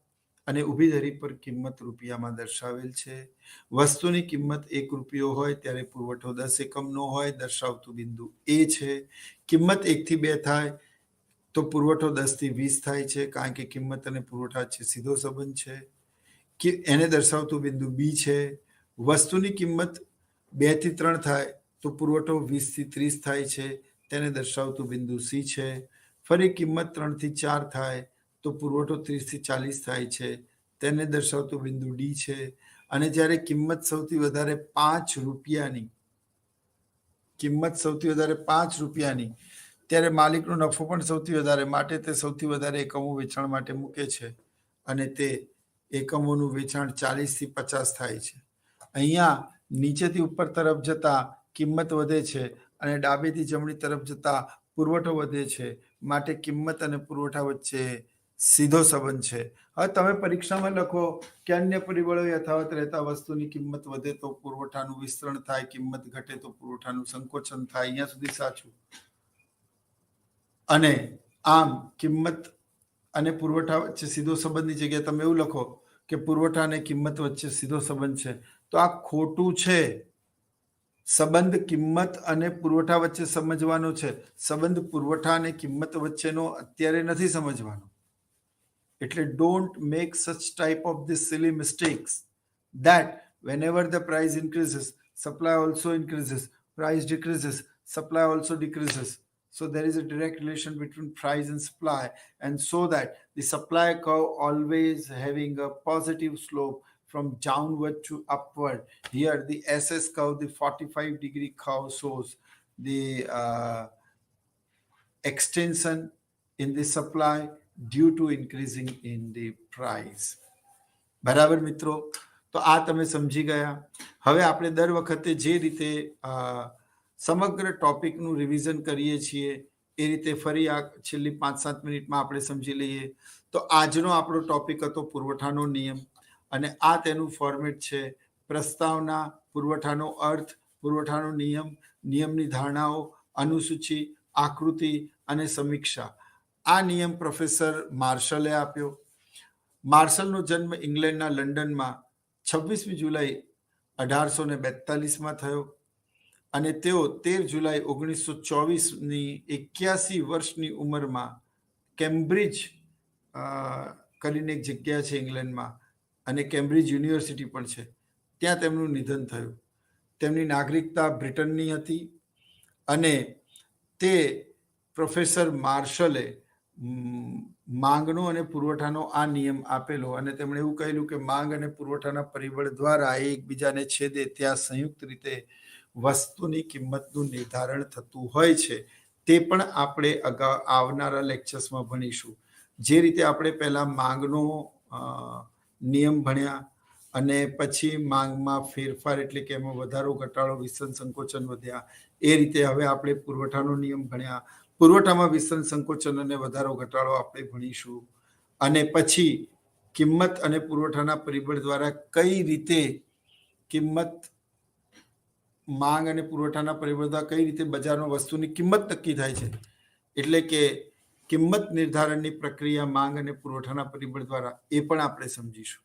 A: અને ઊભી ધરી પર કિંમત રૂપિયામાં દર્શાવેલ છે. વસ્તુની કિંમત ₹1 હોય ત્યારે પુરવઠો 10 એકમનો હોય. દર્શાવતું બિંદુ એ છે. કિંમત 1 થી 2 થાય તો પુરવઠો 10 થી 20 થાય છે, કારણ કે કિંમત અને પુરવઠા વચ્ચે સીધો સંબંધ છે. કે એને દર્શાવતું બિંદુ બી છે. વસ્તુની કિંમત 2 થી 3 થાય તો પુરવઠો 20 થી 30 થાય છે, તેને દર્શાવતું બિંદુ સી છે. ફરી કિંમત 3 થી 4 થાય તો પુરવઠો 30 થી 40 થાય છે, તેને દર્શાવતું બિંદુ ડી છે. અને જ્યારે કિંમત સૌથી વધારે ₹5 ત્યારે માલિકનો નફો પણ સૌથી વધારે, માટે તે સૌથી વધારે એકમો વેચાણ માટે મૂકે છે અને તે એકમોનું વેચાણ 40 થી 50 થાય છે. અહીંયા નીચેથી ઉપર તરફ જતા કિંમત વધે છે અને ડાબેથી જમણી તરફ જતા પુરવઠો વધે છે, માટે કિંમત અને પુરવઠા વચ્ચે સીધો સંબંધ છે. હવે તમે પરીક્ષામાં લખો કે અન્ય પરિબળો યથાવત રહેતા વસ્તુની કિંમત વધે તો પુરવઠાનું વિસ્તરણ થાય, કિંમત ઘટે તો પુરવઠાનું સંકોચન થાય. અહીંયા સુધી સાચું. અને આમ કિંમત અને પુરવઠા વચ્ચે સીધો સંબંધની જગ્યાએ તમે એવું લખો કે પુરવઠા અને કિંમત વચ્ચે સીધો સંબંધ છે, તો આ ખોટું છે. સંબંધ કિંમત અને પુરવઠા વચ્ચે સમજવાનો છે. સંબંધ પુરવઠા અને કિંમત વચ્ચેનો અત્યારે નથી સમજવાનો. એટલે don't make such type of this silly mistakes that whenever the price increases, supply also increases, price decreases, supply also decreases. So there is a direct relation between price and supply, and so that the supply curve always having a positive slope from downward to upward. Here the SS curve, the 45-degree curve, shows the extension in the supply due to increasing in the price. બરાબર મિત્રો? તો આ તમે સમજી ગયા. હવે આપણે દર વખતે જે રીતે સમગ્ર ટોપિકનું રિવિઝન કરીએ છીએ એ રીતે ફરી આ છેલ્લી 5-7 મિનિટમાં આપણે સમજી લઈએ. તો આજનો આપણો ટોપિક હતો પુરવઠાનો નિયમ, અને આ તેનું ફોર્મેટ છે: પ્રસ્તાવના, પુરવઠાનો અર્થ, પુરવઠાનો નિયમ, નિયમની ધારણાઓ, અનુસૂચિ, આકૃતિ અને સમીક્ષા. આ નિયમ પ્રોફેસર માર્શલે આપ્યો. માર્શલનો જન્મ ઇંગ્લેન્ડના લંડનમાં 26 જુલાઈ 1842માં થયો અને તેઓ 13 જુલાઈ 1924ની 81 વર્ષની ઉંમરમાં કેમ્બ્રિજ કરીને એક જગ્યા છે ઇંગ્લેન્ડમાં અને કેમ્બ્રિજ યુનિવર્સિટી પણ છે, ત્યાં તેમનું નિધન થયું. તેમની નાગરિકતા બ્રિટનની હતી અને તે પ્રોફેસર માર્શલે માંગનો અને પુરવઠાનો આ નિયમ આપેલો અને તેમણે એવું કહેલું કે માંગ અને પુરવઠાના પરિબળ દ્વારા એકબીજાને છેદે ત્યાં સંયુક્ત રીતે વસ્તુની કિંમતનું નિર્ધારણ થતું હોય છે. તે પણ આપણે આવનારા લેક્ચર્સમાં ભણીશું. જે રીતે આપણે પહેલા માંગનો નિયમ ભણ્યા અને પછી માંગમાં ફેરફાર એટલે કે એમાં વધારો ઘટાડો વિસ્તરણ સંકોચન વધ્યા, એ રીતે હવે આપણે પુરવઠાનો નિયમ ભણ્યા. પુરવઠામાં વિસ્તરણ સંકોચન અને વધારો ઘટાડો આપણે ભણીશું અને પછી કિંમત અને પુરવઠાના પરિબળ દ્વારા કઈ રીતે કિંમત માંગ અને પુરવઠાના પરિબળ દ્વારા કઈ રીતે બજારમાં વસ્તુની કિંમત નક્કી થાય છે, એટલે કે કિંમત નિર્ધારણની પ્રક્રિયા માંગ અને પુરવઠાના પરિબળ દ્વારા, એ પણ આપણે સમજીશું.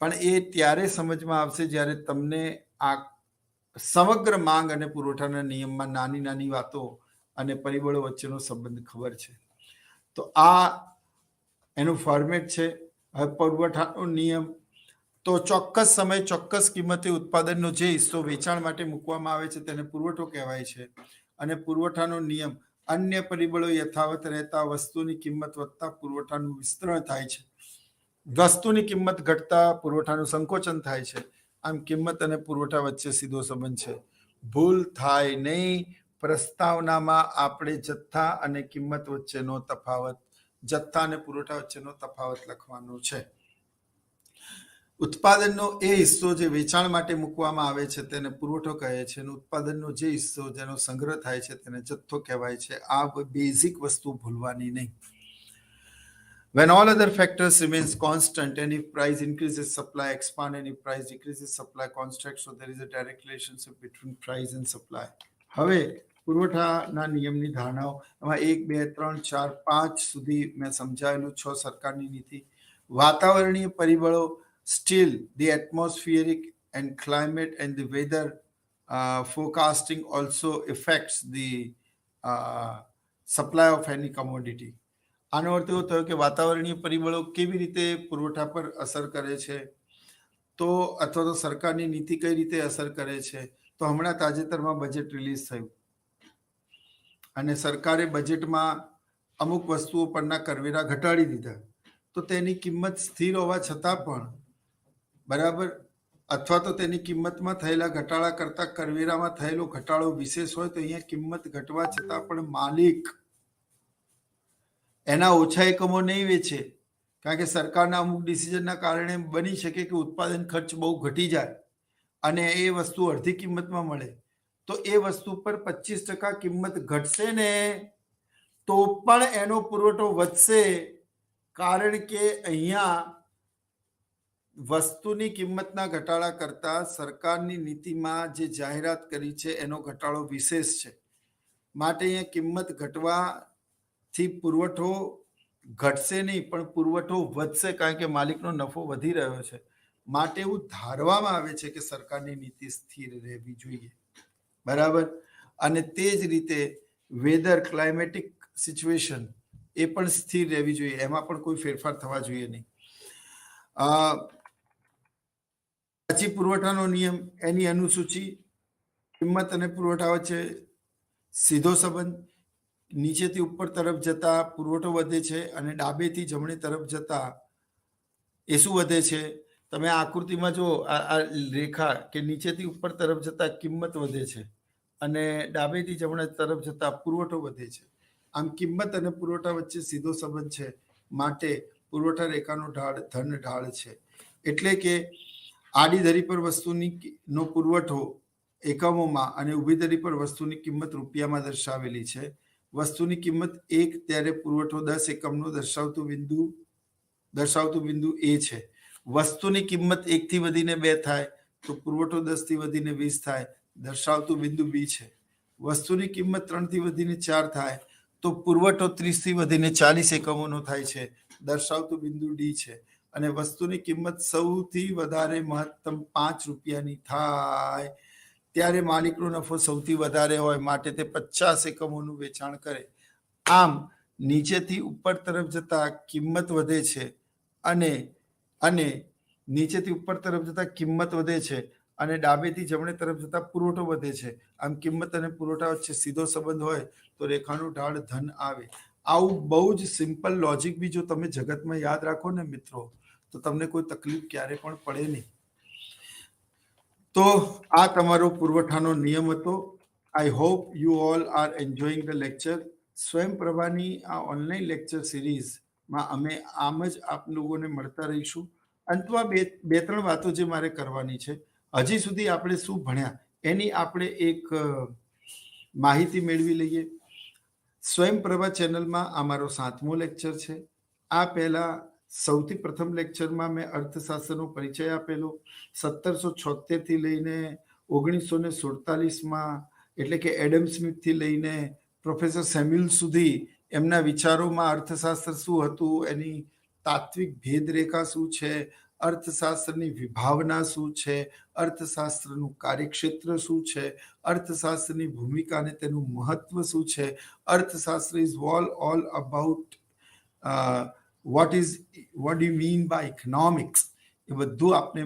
A: પણ એ ત્યારે સમજમાં આવશે જ્યારે તમને આ સમગ્ર માંગ અને પુરવઠાના નિયમમાં નાની નાની વાતો અને પરિબળો વચ્ચેનો સંબંધ ખબર છે. તો આ એનું ફોર્મેટ છે. હવે પુરવઠાનો નિયમ તો ચોક્કસ સમય ચોક્કસ કિંમતે ઉત્પાદનનો જે હિસ્સો વેચાણ માટે મૂકવામાં આવે છે તેને પુરવઠો કહેવાય છે. અને પુરવઠાનો નિયમ અન્ય પરિબળો યથાવત રહેતા વસ્તુની કિંમત વધતા પુરવઠાનું વિસ્તરણ થાય છે. વસ્તુની કિંમત ઘટતા પુરવઠાનું સંકોચન થાય છે. આમ કિંમત અને પુરવઠા વચ્ચે સીધો સંબંધ છે. ભૂલ થાય નહીં. પ્રસ્તાવનામાં આપણે જથ્થા અને કિંમત વચ્ચેનો તફાવત, જથ્થા અને પુરવઠા વચ્ચેનો તફાવત લખવાનો છે. ઉત્પાદનનો એ હિસ્સો જે વેચાણ માટે મૂકવામાં આવે છે તેને પુરવઠો કહે છે અને ઉત્પાદનનો જે હિસ્સો જેનો સંગ્રહ થાય છે તેને જથ્થો કહેવાય છે. આ બેઝિક વસ્તુ ભૂલવાની નહીં. When all other factors remains constant and if price increases, supply expand and if price decreases, supply contracts. So there is a direct relationship between price and supply. હવે પુરવઠાના નિયમની ધારણાઓ એમાં 1, 2, 3, 4, 5 સુધી મેં સમજાવેલું. 6 સરકારની નીતિ. વાતાવરણીય પરિબળો, still the atmospheric and climate and the weather forecasting also affects the supply of any commodity. આનો અર્થ એવો થયો કે વાતાવરણીય પરિબળો કેવી રીતે પુરવઠા પર અસર કરે છે, તો અથવા તો સરકારની નીતિ કઈ રીતે અસર કરે છે. તો હમણાં તાજેતરમાં બજેટ રિલીઝ થયું અને સરકારે બજેટમાં અમુક વસ્તુઓ પરના કરવેરા ઘટાડી દીધા. તો તેની કિંમત સ્થિર હોવા છતાં પણ બરાબર, અથવા તો તેની કિંમતમાં થયેલા ઘટાડા કરતા કરવેરામાં થયેલો ઘટાડો વિશેષ હોય તો અહીંયા કિંમત ઘટવા છતાં પણ માલિક એના ઓછા એકમો નહીં વેચે, કારણ કે સરકારના અમુક ડિસિઝનના કારણે બની શકે કે ઉત્પાદન ખર્ચ બહુ ઘટી જાય અને એ વસ્તુ અડધી કિંમતમાં મળે. તો એ વસ્તુ પર 25% કિંમત ઘટશે ને તો પણ એનો પુરવઠો વધશે, કારણ કે અહીંયા વસ્તુની કિંમતના ઘટાડા કરતા સરકારની નીતિમાં જે જાહેરાત કરી છે એનો ઘટાડો વિશેષ છે. માટે અહીંયા કિંમત ઘટવાથી પુરવઠો ઘટશે નહીં પણ પુરવઠો વધશે, કારણ કે માલિકનો નફો વધી રહ્યો છે. માટે એવું ધારવામાં આવે છે કે સરકારની નીતિ સ્થિર રહેવી જોઈએ. બરાબર. અને તે જ રીતે વેધર, ક્લાઇમેટિક સિચ્યુએશન એ પણ સ્થિર રહેવી જોઈએ, એમાં પણ કોઈ ફેરફાર થવા જોઈએ નહીં. પછી પુરવઠાનો નિયમ, એની અનુસૂચિ. કિંમત અને પુરવઠા વચ્ચે સીધો સંબંધ. નીચેથી ઉપર તરફ જતા પુરવઠો વધે છે અને ડાબેથી જમણી તરફ જતા એ શું વધે છે? તમે આકૃતિમાં જો આ રેખા કે નીચેથી ઉપર તરફ જતા કિંમત વધે છે અને ડાબેથી જમણા તરફ જતા પુરવઠો વધે છે. આમ કિંમત અને પુરવઠા વચ્ચે સીધો સંબંધ છે. માટે પુરવઠા રેખાનો ઢાળ ધન ઢાળ છે. એટલે કે આડી ધરી પર વસ્તુની નો પુરવઠો એકમોમાં અને ઊભી ધરી પર વસ્તુની કિંમત રૂપિયામાં દર્શાવેલી છે. વસ્તુની કિંમત 1 ત્યારે પુરવઠો 10 એકમનો દર્શાવતું બિંદુ એ છે. વસ્તુની કિંમત 1 થી વધીને 2 થાય તો પુરવઠો 10 થી વધીને 20 થાય, દર્શાવતું બિંદુ બી છે. વસ્તુની કિંમત 3 થી વધીને 4 થાય તો પુરવઠો 30 થી વધીને 40 એકમોનો થાય છે, દર્શાવતું બિંદુ ડી છે. અને વસ્તુની કિંમત સૌથી વધારે મહત્તમ 5 રૂપિયાની થાય ત્યારે માલિકનો નફો સૌથી વધારે હોય, માટે તે 50 એકમોનું વેચાણ કરે. આમ નીચેથી ઉપર તરફ જતા કિંમત વધે છે અને નીચેથી ઉપર તરફ જતા કિંમત વધે છે અને ડાબેથી જમણે તરફ જતા પુરવઠો વધે છે. આમ કિંમત અને પુરવઠા વચ્ચે સીધો સંબંધ હોય તો રેખાનું ઢાળ ધન આવે. આવું બહુ જ સિમ્પલ લોજિક બી જો તમે જગતમાં યાદ રાખો ને મિત્રો, તો તમને કોઈ તકલીફ ક્યારે પણ પડે નહીં. તો આ તમારો પુરવઠાનો નિયમ હતો. I hope you all are enjoying the lecture. સ્વયંપ્રભાની આ ઓનલાઈન લેક્ચર સિરીઝમાં અમે આમ જ આપ લોકોને મળતા રહીશું. અંતમાં બે ત્રણ વાતો જે મારે કરવાની છે. હજી સુધી આપણે શું ભણ્યા એની આપણે એક માહિતી મેળવી લઈએ. સ્વયંપ્રભા ચેનલમાં આ મારો 7મો લેક્ચર છે. આ પહેલા સૌથી પ્રથમ લેક્ચરમાં મેં અર્થશાસ્ત્રનો પરિચય આપેલો. 1776 થી લઈને 1947માં, એટલે કે એડમ સ્મિથથી લઈને પ્રોફેસર સેમ્યુઅલ સુધી એમના વિચારોમાં અર્થશાસ્ત્ર શું હતું, એની તાત્વિક ભેદરેખા શું છે, અર્થશાસ્ત્રની વિભાવના શું છે, અર્થશાસ્ત્રનું કાર્યક્ષેત્ર શું છે, અર્થશાસ્ત્રની ભૂમિકા અને તેનું મહત્વ શું છે, અર્થશાસ્ત્ર is all about what do you mean by economics, એ બધું આપણે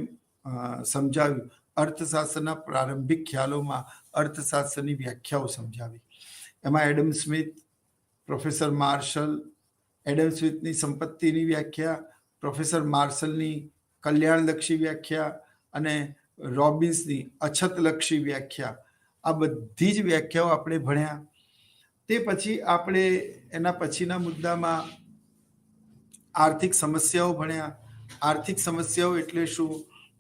A: સમજાવ્યું. અર્થશાસ્ત્રના પ્રારંભિક ખ્યાલોમાં અર્થશાસ્ત્રની વ્યાખ્યાઓ સમજાવી. એમાં Adam Smith, professor Marshall, Adam સ્મિથની સંપત્તિની વ્યાખ્યા, પ્રોફેસર માર્શલની કલ્યાણલક્ષી વ્યાખ્યા અને રોબિન્સની અછતલક્ષી વ્યાખ્યા, આ બધી જ વ્યાખ્યાઓ આપણે ભણ્યા. તે પછી આપણે એના પછીના મુદ્દામાં આર્થિક સમસ્યાઓ ભણ્યા. આર્થિક સમસ્યાઓ એટલે શું?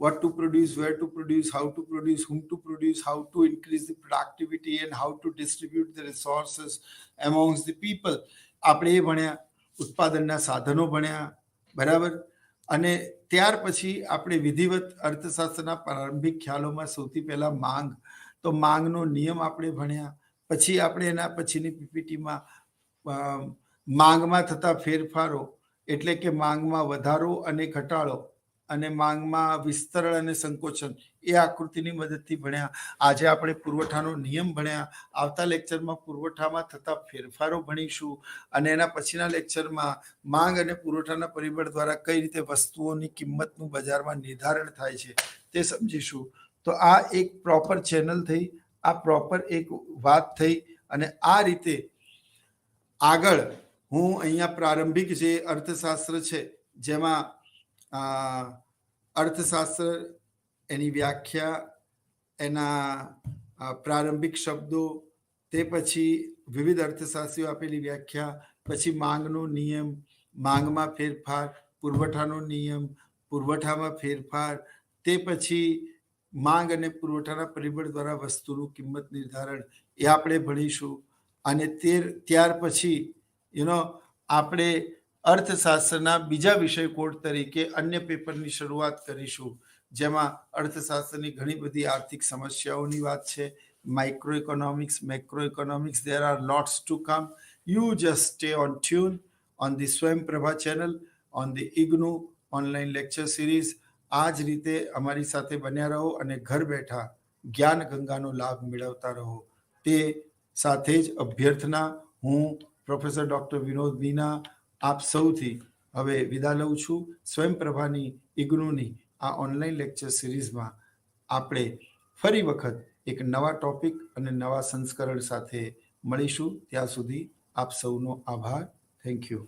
A: what to produce, where to produce, how to produce, whom to produce, how to increase the productivity and how to distribute the resources amongst the people. આપણે એ ભણ્યા. ઉત્પાદનના સાધનો ભણ્યા, બરાબર. અને ત્યાર પછી આપણે વિધિવત અર્થશાસ્ત્રના પ્રારંભિક ખ્યાલોમાં સૌથી પહેલા માંગ, તો માંગનો નિયમ આપણે ભણ્યા. પછી આપણે એના પછીની પીપીટીમાં માંગમાં થતા ફેરફારો, એટલે કે માંગમાં વધારો અને ઘટાડો અને માંગમાં વિસ્તરણ અને સંકોચન, એ આકૃતિની મદદથી ભણ્યા. આજે આપણે પુરવઠાનો નિયમ ભણ્યા. આવતા લેક્ચરમાં પુરવઠામાં થતા ફેરફારો ભણીશું અને એના પછીના લેક્ચરમાં માંગ અને પુરવઠાના પરિબળ દ્વારા કઈ રીતે વસ્તુઓની કિંમતનું બજારમાં નિર્ધારણ થાય છે તે સમજીશું. તો આ એક પ્રોપર ચેનલ થઈ, આ પ્રોપર એક વાત થઈ. અને આ રીતે આગળ હું અહીંયા પ્રારંભિક જે અર્થશાસ્ત્ર છે, જેમાં અર્થશાસ્ત્ર, એની વ્યાખ્યા, એના પ્રારંભિક શબ્દો, તે પછી વિવિધ અર્થશાસ્ત્રીઓ આપેલી વ્યાખ્યા, પછી માંગનો નિયમ, માંગમાં ફેરફાર, પુરવઠાનો નિયમ, પુરવઠામાં ફેરફાર, તે પછી માંગ અને પુરવઠાના પરિબળ દ્વારા વસ્તુનું કિંમત નિર્ધારણ, એ આપણે ભણીશું. અને ત્યાર પછી આપણે અર્થશાસ્ત્રના બીજા વિષય કોડ તરીકે અન્ય પેપરની શરૂઆત કરીશું, જેમાં અર્થશાસ્ત્રની ઘણી બધી આર્થિક સમસ્યાઓની વાત છે. Micro economics, macro economics, there are lots to come. You just stay on tune on the સ્વયંપ્રભા channel, on the IGNOU online lecture series. આ જ રીતે અમારી સાથે બન્યા રહો અને ઘર બેઠા જ્ઞાન ગંગાનો લાભ મેળવતા રહો. તે સાથે જ અભ્યર્થના, હું પ્રોફેસર ડોક્ટર વિનોદ મીના આપ સૌથી હવે વિદા લઉં છું. સ્વયંપ્રભાની ઇગ્નુની આ ઓનલાઈન લેક્ચર સિરીઝમાં આપણે ફરી વખત એક નવા ટોપિક અને નવા સંસ્કરણ સાથે મળીશું. ત્યાં સુધી આપ સૌનો આભાર. Thank you.